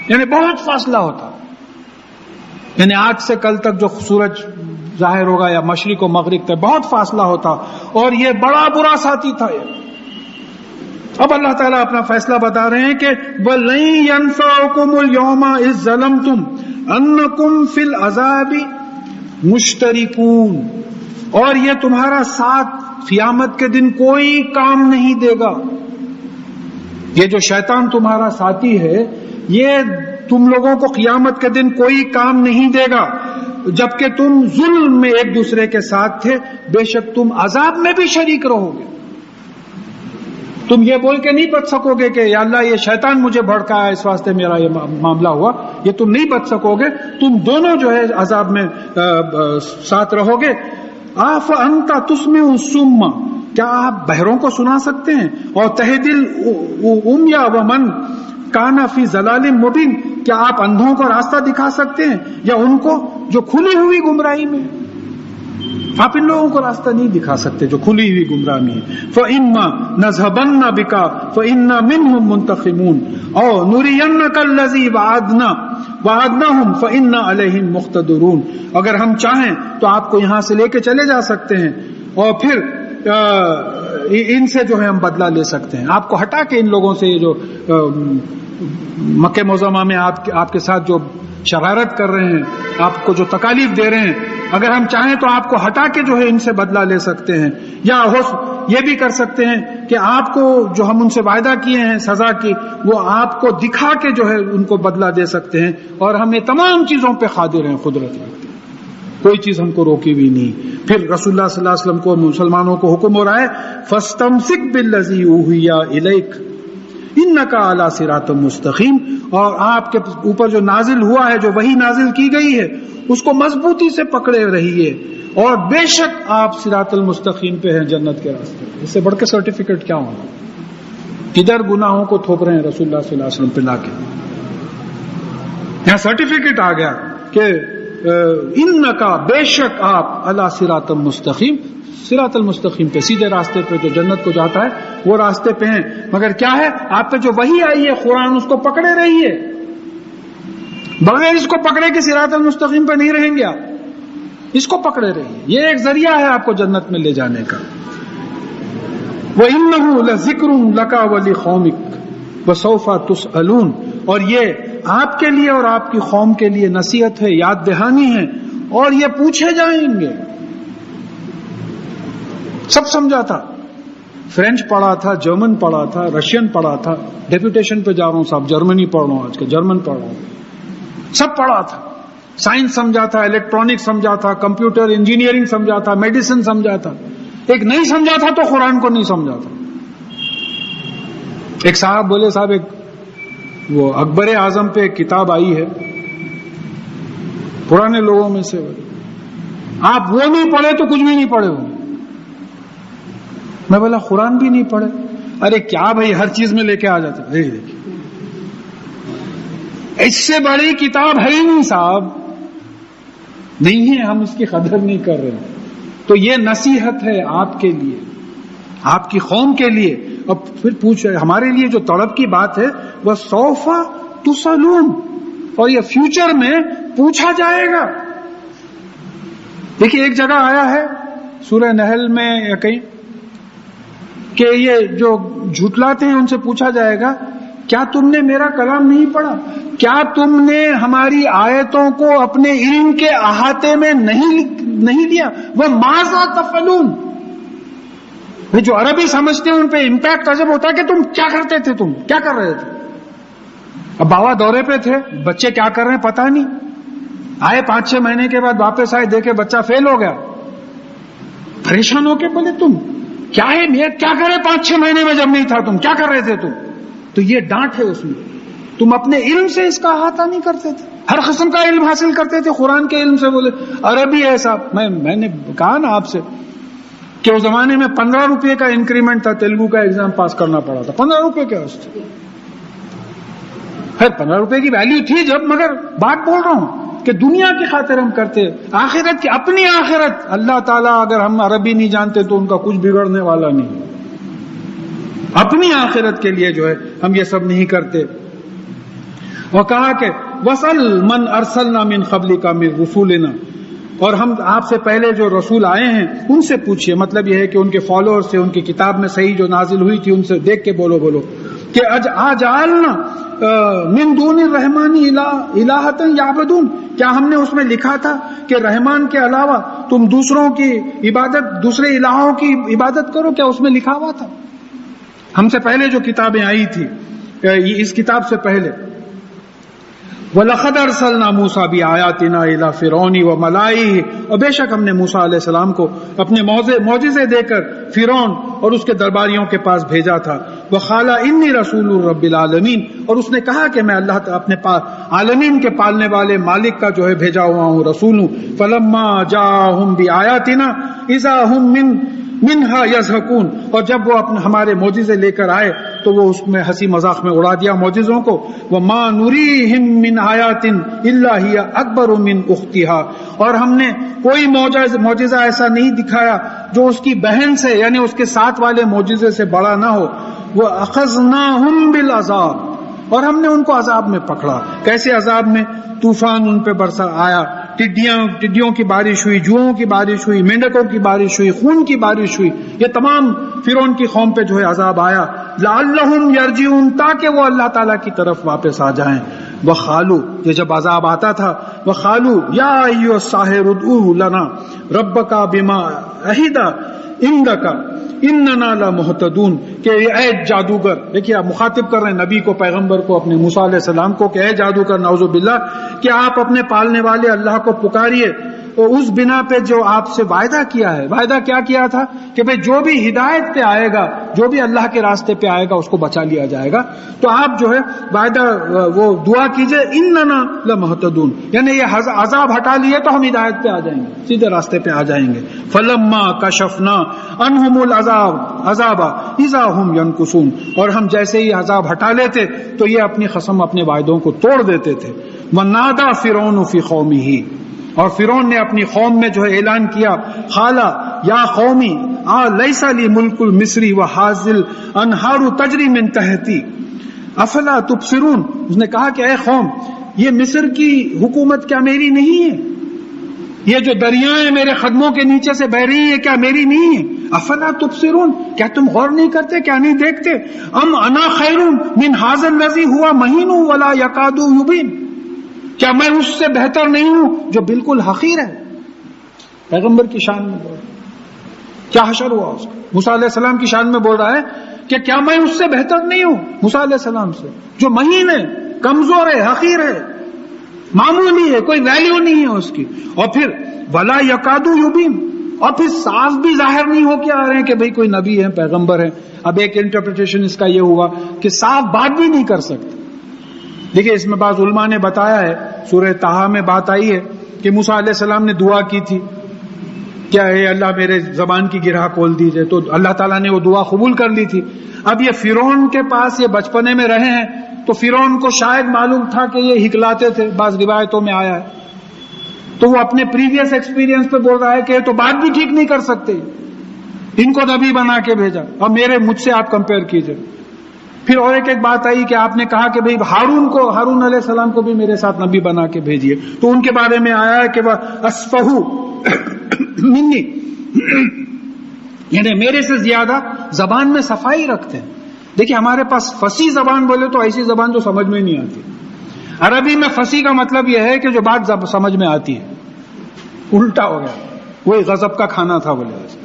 یعنی بہت فاصلہ ہوتا، یعنی آج سے کل تک جو سورج ظاہر ہوگا یا مشرق و مغرب تک بہت فاصلہ ہوتا، اور یہ بڑا برا ساتھی تھا یہ۔ اب اللہ تعالیٰ اپنا فیصلہ بتا رہے ہیں کہ وَلَن يَنفَعُكُمُ الْيَوْمَ إِذ ظَلَمْتُمْ أَنَّكُمْ فِي الْعَذَابِ مُشْتَرِكُونَ، اور یہ تمہارا ساتھ قیامت کے دن کوئی کام نہیں دے گا۔ یہ جو شیطان تمہارا ساتھی ہے یہ تم لوگوں کو قیامت کے دن کوئی کام نہیں دے گا، جبکہ تم ظلم میں ایک دوسرے کے ساتھ تھے، بے شک تم عذاب میں بھی شریک رہو گے۔ تم یہ بول کے نہیں بچ سکو گے کہ یا اللہ یہ شیطان مجھے بھڑکایا اس واسطے میرا یہ معاملہ ہوا، یہ تم نہیں بچ سکو گے، تم دونوں جو ہے عذاب میں ساتھ رہو گے۔ أَفَأَنْتَ تُسْمِعُ الصُّمَّ، کیا آپ بہروں کو سنا سکتے ہیں؟ اور تہدی العمیٰ ومن کان فی ضلال مبین، کیا آپ اندھوں کو راستہ دکھا سکتے ہیں یا ان کو جو کھلی ہوئی گمراہی میں؟ آپ ان لوگوں کو راستہ نہیں دکھا سکتے جو کھلی ہوئی گمراہی میں۔ فَإِمَّا نَذْهَبَنَّ بِكَ فَإِنَّا مِنْهُمْ مُنْتَقِمُونَ أَوْ نُرِيَنَّكَ الَّذِي وَعَدْنَاهُمْ فَإِنَّا عَلَيْهِمْ مُقْتَدِرُونَ، اگر ہم چاہیں تو آپ کو یہاں سے لے کے چلے جا سکتے ہیں اور پھر ان سے جو ہے ہم بدلہ لے سکتے ہیں، آپ کو ہٹا کے ان لوگوں سے یہ جو مکہ معظمہ میں آپ کے ساتھ جو شرارت کر رہے ہیں، آپ کو جو تکالیف دے رہے ہیں، اگر ہم چاہیں تو آپ کو ہٹا کے جو ہے ان سے بدلہ لے سکتے ہیں، یا یہ بھی کر سکتے ہیں کہ آپ کو جو ہم ان سے وعدہ کیے ہیں سزا کی وہ آپ کو دکھا کے جو ہے ان کو بدلہ دے سکتے ہیں، اور ہم یہ تمام چیزوں پہ قادر ہیں، قدرت رکھتے ہیں، کوئی چیز ہم کو روکی بھی نہیں۔ پھر رسول اللہ صلی اللہ علیہ وسلم کو مسلمانوں کو حکم ہو رہا ہے فَاسْتَمْسِكْ بِالَّذِي أُوحِيَ إِلَيْكَ إِنَّكَ عَلَىٰ صِرَاطٍ مُسْتَقِيمٍ، اور آپ کے اوپر جو نازل ہوا ہے، جو وحی نازل کی گئی ہے، اس کو مضبوطی سے پکڑے رہیے، اور بے شک آپ صراط المستقیم پہ ہیں، جنت کے راستے پہ۔ اس سے بڑھ کے سرٹیفکیٹ کیا ہونا؟ کدھر گناہوں کو تھوپ رہے ہیں رسول اللہ صلی اللہ علیہ وسلم پہ لا کے؟ یہاں سرٹیفکیٹ آ گیا کہ انکا، بے شک آپ، علی صراط مستقیم، صراط المستقیم پہ، سیدھے راستے پہ جو جنت کو جاتا ہے وہ راستے پہ ہیں۔ مگر کیا ہے، آپ پہ جو وحی آئی ہے قرآن، اس کو پکڑے رہیے، بغیر اس کو پکڑے کہ صراط المستقیم پہ نہیں رہیں گے آپ، اس کو پکڑے رہیے، یہ ایک ذریعہ ہے آپ کو جنت میں لے جانے کا۔ وَإِنَّهُ لَذِكْرٌ لَكَ وَلِقَوْمِكَ وَسَوْفَ تُسْأَلُونَ، اور یہ آپ کے لیے اور آپ کی قوم کے لیے نصیحت ہے، یاد دہانی ہے، اور یہ پوچھے جائیں گے۔ سب سمجھا تھا، فرینچ پڑھا تھا، جرمن پڑھا تھا، رشین پڑھا تھا، ڈیپوٹیشن پہ جا رہا ہوں صاحب، جرمنی پڑھ رہا ہوں، آج کے جرمن پڑھ رہا ہوں، سب پڑھا تھا، سائنس سمجھا تھا، الیکٹرانک سمجھا تھا، کمپیوٹر انجینئرنگ سمجھا تھا، میڈیسن سمجھا تھا، ایک نہیں سمجھا تھا تو قرآن کو نہیں سمجھا تھا۔ ایک صاحب بولے، صاحب ایک وہ اکبر اعظم پہ ایک کتاب آئی ہے، پرانے لوگوں میں سے، آپ وہ نہیں پڑھے تو کچھ بھی نہیں پڑھے ہو۔ میں بولا قرآن بھی نہیں پڑھے؟ ارے کیا بھائی، ہر چیز میں لے کے آ جاتے، اس سے بڑی کتاب ہے ہی نہیں صاحب، نہیں ہے، ہم اس کی قدر نہیں کر رہے۔ تو یہ نصیحت ہے آپ کے لیے، آپ کی قوم کے لیے۔ اب پھر پوچھ رہے ہمارے لیے جو طلب کی بات ہے وہ سوف تسألون، اور یہ فیوچر میں پوچھا جائے گا۔ دیکھیے ایک جگہ آیا ہے سورہ نحل میں یا کہیں کہ یہ جو جھٹلاتے ہیں ان سے پوچھا جائے گا کیا تم نے میرا کلام نہیں پڑھا، کیا تم نے ہماری آیتوں کو اپنے علم کے احاطے میں نہیں لیا، وہ ماذا تفعلون۔ جو عربی سمجھتے ہیں ان پہ امپیکٹ عجب ہوتا ہے کہ تم کیا کرتے تھے، تم کیا کر رہے تھے۔ اب بابا دورے پہ تھے، بچے کیا کر رہے ہیں پتہ نہیں، آئے 5-6 مہینے کے بعد واپس آئے، دیکھے بچہ فیل ہو گیا، پریشان ہو کے بولے تم کیا ہے، کیا کرے 5-6 مہینے میں جب نہیں تھا، تم کیا کر رہے تھے تم۔ تو یہ ڈانٹ ہے اس میں، تم اپنے علم سے اس کا احاطہ نہیں کرتے تھے، ہر قسم کا علم حاصل کرتے تھے قرآن کے علم سے۔ بولے عربی ہے صاحب، میں نے کہا نا آپ سے کہ اس زمانے میں 15 روپے کا انکریمنٹ تھا، تیلگو کا ایگزام پاس کرنا پڑا تھا، 15 روپے کا خیر 15 روپے کی ویلیو تھی جب، مگر بات بول رہا ہوں کہ دنیا کی خاطر ہم کرتے، آخرت کی، اپنی آخرت، اللہ تعالیٰ اگر ہم عربی نہیں جانتے تو ان کا کچھ بگڑنے والا نہیں، اپنی آخرت کے لیے جو ہے ہم یہ سب نہیں کرتے. اور کہا کہ وَسَلْ مَنْ أَرْسَلْنَا مِنْ قَبْلِكَ مِنْ رُسُولِنَا، اور ہم آپ سے پہلے جو رسول آئے ہیں ان سے پوچھئے، مطلب یہ ہے کہ ان کے فالوور سے، ان کی کتاب میں صحیح جو نازل ہوئی تھی ان سے دیکھ کے بولو کہ اجعلنا من دون الرحمن الہۃ یعبدون، کیا ہم نے اس میں لکھا تھا کہ رحمان کے علاوہ تم دوسروں کی عبادت، دوسرے الہوں کی عبادت کرو؟ کیا اس میں لکھا ہوا تھا؟ ہم سے پہلے جو کتابیں آئی تھی، اس کتاب سے پہلے، وَلَقَدْ أَرْسَلْنَا مُوسَىٰ بِآيَاتِنَا إِلَىٰ فِرْعَوْنَ وَمَلَائِهِ، اور بے شک ہم نے موسیٰ علیہ السلام کو اپنے معجزے دے کر فرعون اور اس کے درباریوں کے پاس بھیجا تھا. وَقَالَ إِنِّي رَسُولُ رَبِّ الْعَالَمِينَ، اور اس نے کہا کہ میں اللہ اپنے عالمین کے پالنے والے مالک کا جو ہے بھیجا ہوا ہوں، رسول ہوں. فَلَمَّا جَاءَهُم بِآيَاتِنَا إِذَا هُم منہا یضحکون، اور جب وہ اپنے ہمارے معجزے لے کر آئے تو وہ اس میں ہنسی مذاق میں اڑا دیا معجزوں کو. وَمَا نُرِيهِم مِّنْ آيَاتٍ إِلَّا هِيَ أَكْبَرُ مِنْ أُخْتِهَا، اور ہم نے کوئی معجزہ ایسا نہیں دکھایا جو اس کی بہن سے، یعنی اس کے ساتھ والے معجزے سے بڑا نہ ہو. وَأَخَذْنَاهُمْ بِالْعَذَابِ، اور ہم نے ان کو عذاب میں پکڑا. کیسے عذاب میں؟ طوفان ان پہ برسا آیا، ٹڈیوں کی بارش ہوئی، جوؤں کی بارش ہوئی، مینڈکوں کی بارش ہوئی، خون کی بارش ہوئی. یہ تمام فرعون کی قوم پہ جو ہے عذاب آیا. لعلہم یرجعون، تاکہ وہ اللہ تعالیٰ کی طرف واپس آ جائیں. وقالوا، یہ جب عذاب آتا تھا، وقالوا یا ایھا الساحر ادعو لنا ربک بما عہد عندک اننا لمہتدون، کہ اے جادوگر، دیکھیے آپ مخاطب کر رہے ہیں نبی کو، پیغمبر کو، اپنے موسیٰ علیہ السلام کو، کہ اے جادوگر، نعوذ باللہ، کہ آپ اپنے پالنے والے اللہ کو پکاریے تو اس بنا پہ جو آپ سے وعدہ کیا ہے. وعدہ کیا کیا تھا؟ کہ بھئی جو بھی ہدایت پہ آئے گا، جو بھی اللہ کے راستے پہ آئے گا اس کو بچا لیا جائے گا. تو آپ جو ہے وعدہ وہ دعا کیجئے، اننا لمہتدون، یعنی یہ عذاب ہٹا لیے تو ہم ہدایت پہ آ جائیں گے، سیدھے راستے پہ آ جائیں گے. فلما کشفنا عنہم العذاب اذا ہم ینکثون، اور ہم جیسے ہی عذاب ہٹا لیتے تو یہ اپنی قسم، اپنے وعدوں کو توڑ دیتے تھے. ونادى فرعون فی قومہ، اور فرعون نے اپنی قوم میں جو ہے اعلان کیا، قالا یا قومی لیس لی ملک مصر وہذہ الانہار تجری من تحتی افلا تبصرون. اس نے کہا کہ اے قوم، یہ مصر کی حکومت کیا میری نہیں ہے؟ یہ جو دریائیں میرے قدموں کے نیچے سے بہ رہی ہیں کیا میری نہیں ہے؟ افلا تبصرون، کیا تم غور نہیں کرتے، کیا نہیں دیکھتے؟ ام انا خیر من ھذا الذی هو مہین ولا یکاد یبین، کیا میں اس سے بہتر نہیں ہوں جو بالکل حقیر ہے؟ پیغمبر کی شان میں بول رہا، کیا حشر ہوا اس کا؟ موسیٰ علیہ السلام کی شان میں بول رہا ہے کہ کیا میں اس سے بہتر نہیں ہوں، موسیٰ علیہ السلام سے، جو مہین ہے، کمزور ہے، حقیر ہے، معمولی ہے، کوئی ویلیو نہیں ہے اس کی. اور پھر ولا یکاد یبین، اور پھر صاف بھی ظاہر نہیں ہو کے آ رہے ہیں کہ بھئی کوئی نبی ہے، پیغمبر ہے. اب ایک انٹرپریٹیشن اس کا یہ ہوا کہ صاف بات بھی نہیں کر سکتے. دیکھیں اس میں بعض علماء نے بتایا ہے، سورہ طٰہٰ میں بات آئی ہے کہ موسیٰ علیہ السلام نے دعا کی تھی، کیا ہے اللہ میرے زبان کی گرہ کھول دیجئے، تو اللہ تعالیٰ نے وہ دعا قبول کر لی تھی. اب یہ فرعون کے پاس یہ بچپنے میں رہے ہیں تو فرعون کو شاید معلوم تھا کہ یہ ہکلاتے تھے، بعض روایتوں میں آیا ہے، تو وہ اپنے پریویس ایکسپیرینس پہ بول رہا ہے کہ تو بات بھی ٹھیک نہیں کر سکتے، ان کو نبی بنا کے بھیجا، اور مجھ سے آپ کمپیئر کیجئے. پھر اور ایک بات آئی کہ آپ نے کہا کہ بھئی ہارون علیہ السلام کو بھی میرے ساتھ نبی بنا کے بھیجیے، تو ان کے بارے میں آیا ہے کہ وہ اسفہو منی، یعنی میرے سے زیادہ زبان میں صفائی رکھتے ہیں. دیکھیں ہمارے پاس فصیح زبان بولے تو ایسی زبان جو سمجھ میں نہیں آتی. عربی میں فصیح کا مطلب یہ ہے کہ جو بات سمجھ میں آتی ہے. الٹا ہو گیا، وہی غضب کا کھانا تھا بولے ایسے.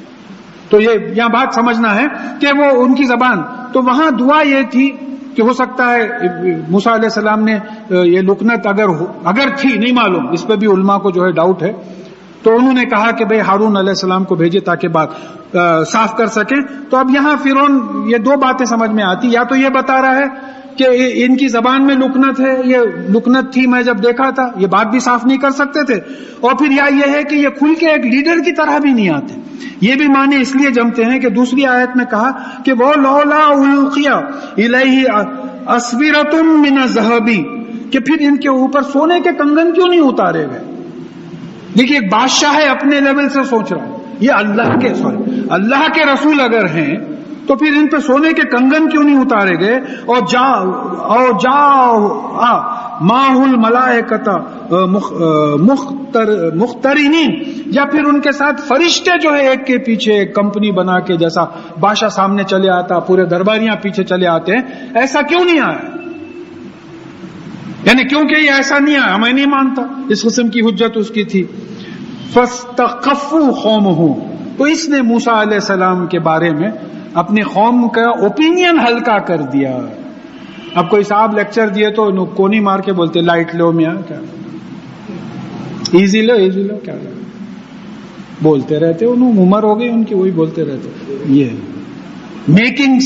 تو یہ یہاں بات سمجھنا ہے کہ وہ ان کی زبان. تو وہاں دعا یہ تھی کہ ہو سکتا ہے موسیٰ علیہ السلام نے یہ لکنت اگر تھی، نہیں معلوم، اس پہ بھی علماء کو جو ہے ڈاؤٹ ہے، تو انہوں نے کہا کہ بھئی ہارون علیہ السلام کو بھیجے تاکہ بات صاف کر سکیں. تو اب یہاں فرعون یہ دو باتیں سمجھ میں آتی، یا تو یہ بتا رہا ہے کہ ان کی زبان میں لکنت ہے، یہ لکنت تھی، میں جب دیکھا تھا یہ بات بھی صاف نہیں کر سکتے تھے، اور پھر یا یہ ہے کہ یہ کھل کے ایک لیڈر کی طرح بھی نہیں آتے. یہ بھی معنی اس لیے جمتے ہیں کہ دوسری آیت میں کہا کہ وہ لولا القی الیہ اسورۃ من الذھب، کہ پھر ان کے اوپر سونے کے کنگن کیوں نہیں اتارے گئے؟ دیکھیے ایک بادشاہ ہے اپنے لیول سے سوچ رہا ہے، یہ اللہ کے رسول اگر ہیں تو پھر ان پہ سونے کے کنگن کیوں نہیں اتارے گئے؟ اور ماہ الملائکۃ مقترنین، یا پھر ان کے ساتھ فرشتے جو ہے ایک کے پیچھے ایک کمپنی بنا کے، جیسا بادشاہ سامنے چلے آتا پورے درباریاں پیچھے چلے آتے ہیں، ایسا کیوں نہیں آیا؟ یعنی کیونکہ یہ ایسا نہیں آیا، میں نہیں مانتا، اس قسم کی حجت اس کی تھی۔ فاستخفوا قومہ، تو اس نے موسیٰ علیہ السلام کے بارے میں اپنی قوم کا اوپینین ہلکا کر دیا۔ اب کوئی صاحب لیکچر دیے تو کونی مار کے بولتے لائٹ لو میاں، کیا ایزی لو کیا بولتے رہتے، انہوں عمر ہو گئی ان کی، وہی بولتے رہتے۔ یہ making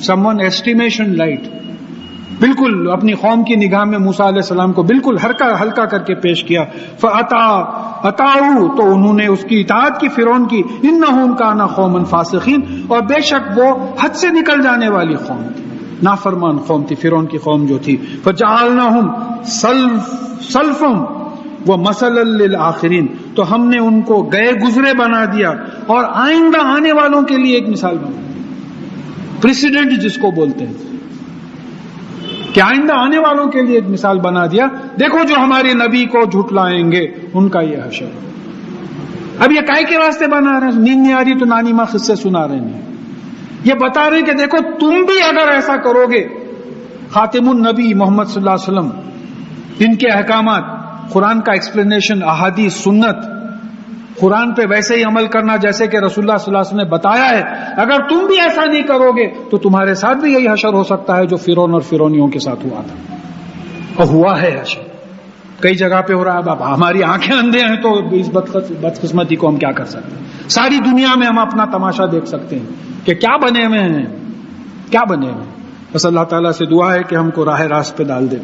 some one estimation light, بالکل اپنی قوم کی نگاہ میں موسیٰ علیہ السلام کو بالکل ہلکا کر کے پیش کیا۔ فَأَطَاعُوا، تو انہوں نے اس کی اطاعت کی فرعون کی۔ إِنَّهُمْ كَانَ قَوْمًا فَاسِقِينَ، اور بے شک وہ حد سے نکل جانے والی قوم تھی، نافرمان قوم تھی، فرعون کی قوم جو تھی۔ فَجَعَلْنَاهُمْ سَلْفًا وَمَثَلًا لِلْآخِرِينَ، تو ہم نے ان کو گئے گزرے بنا دیا اور آئندہ آنے والوں کے لیے ایک مثال بنا دیا، پریسیڈنٹ جس کو بولتے ہیں، کہ آئندہ آنے والوں کے لیے ایک مثال بنا دیا، دیکھو جو ہمارے نبی کو جھٹلائیں گے ان کا یہ حشر۔ اب یہ کائے کے واسطے بنا رہے ہیں؟ نیند نہیں آ رہی تو نانی ماں قصے سنا رہے ہیں، یہ بتا رہے ہیں کہ دیکھو تم بھی اگر ایسا کرو گے، خاتم النبی محمد صلی اللہ علیہ وسلم، ان کے احکامات، قرآن کا ایکسپلینیشن، احادیث، سنت، قرآن پہ ویسے ہی عمل کرنا جیسے کہ رسول اللہ صلی اللہ علیہ وسلم نے بتایا ہے، اگر تم بھی ایسا نہیں کرو گے تو تمہارے ساتھ بھی یہی حشر ہو سکتا ہے جو فرعون اور فرعونیوں کے ساتھ ہوا تھا، اور ہوا ہے حشر کئی جگہ پہ ہو رہا ہے۔ اب ہماری آنکھیں اندھے ہیں تو اس بدقسمتی کو ہم کیا کر سکتے ہیں؟ ساری دنیا میں ہم اپنا تماشا دیکھ سکتے ہیں کہ کیا بنے ہوئے ہیں، کیا بنے ہوئے ہیں۔ بس اللہ تعالیٰ سے دعا ہے کہ ہم کو راہ راست پہ ڈال دے۔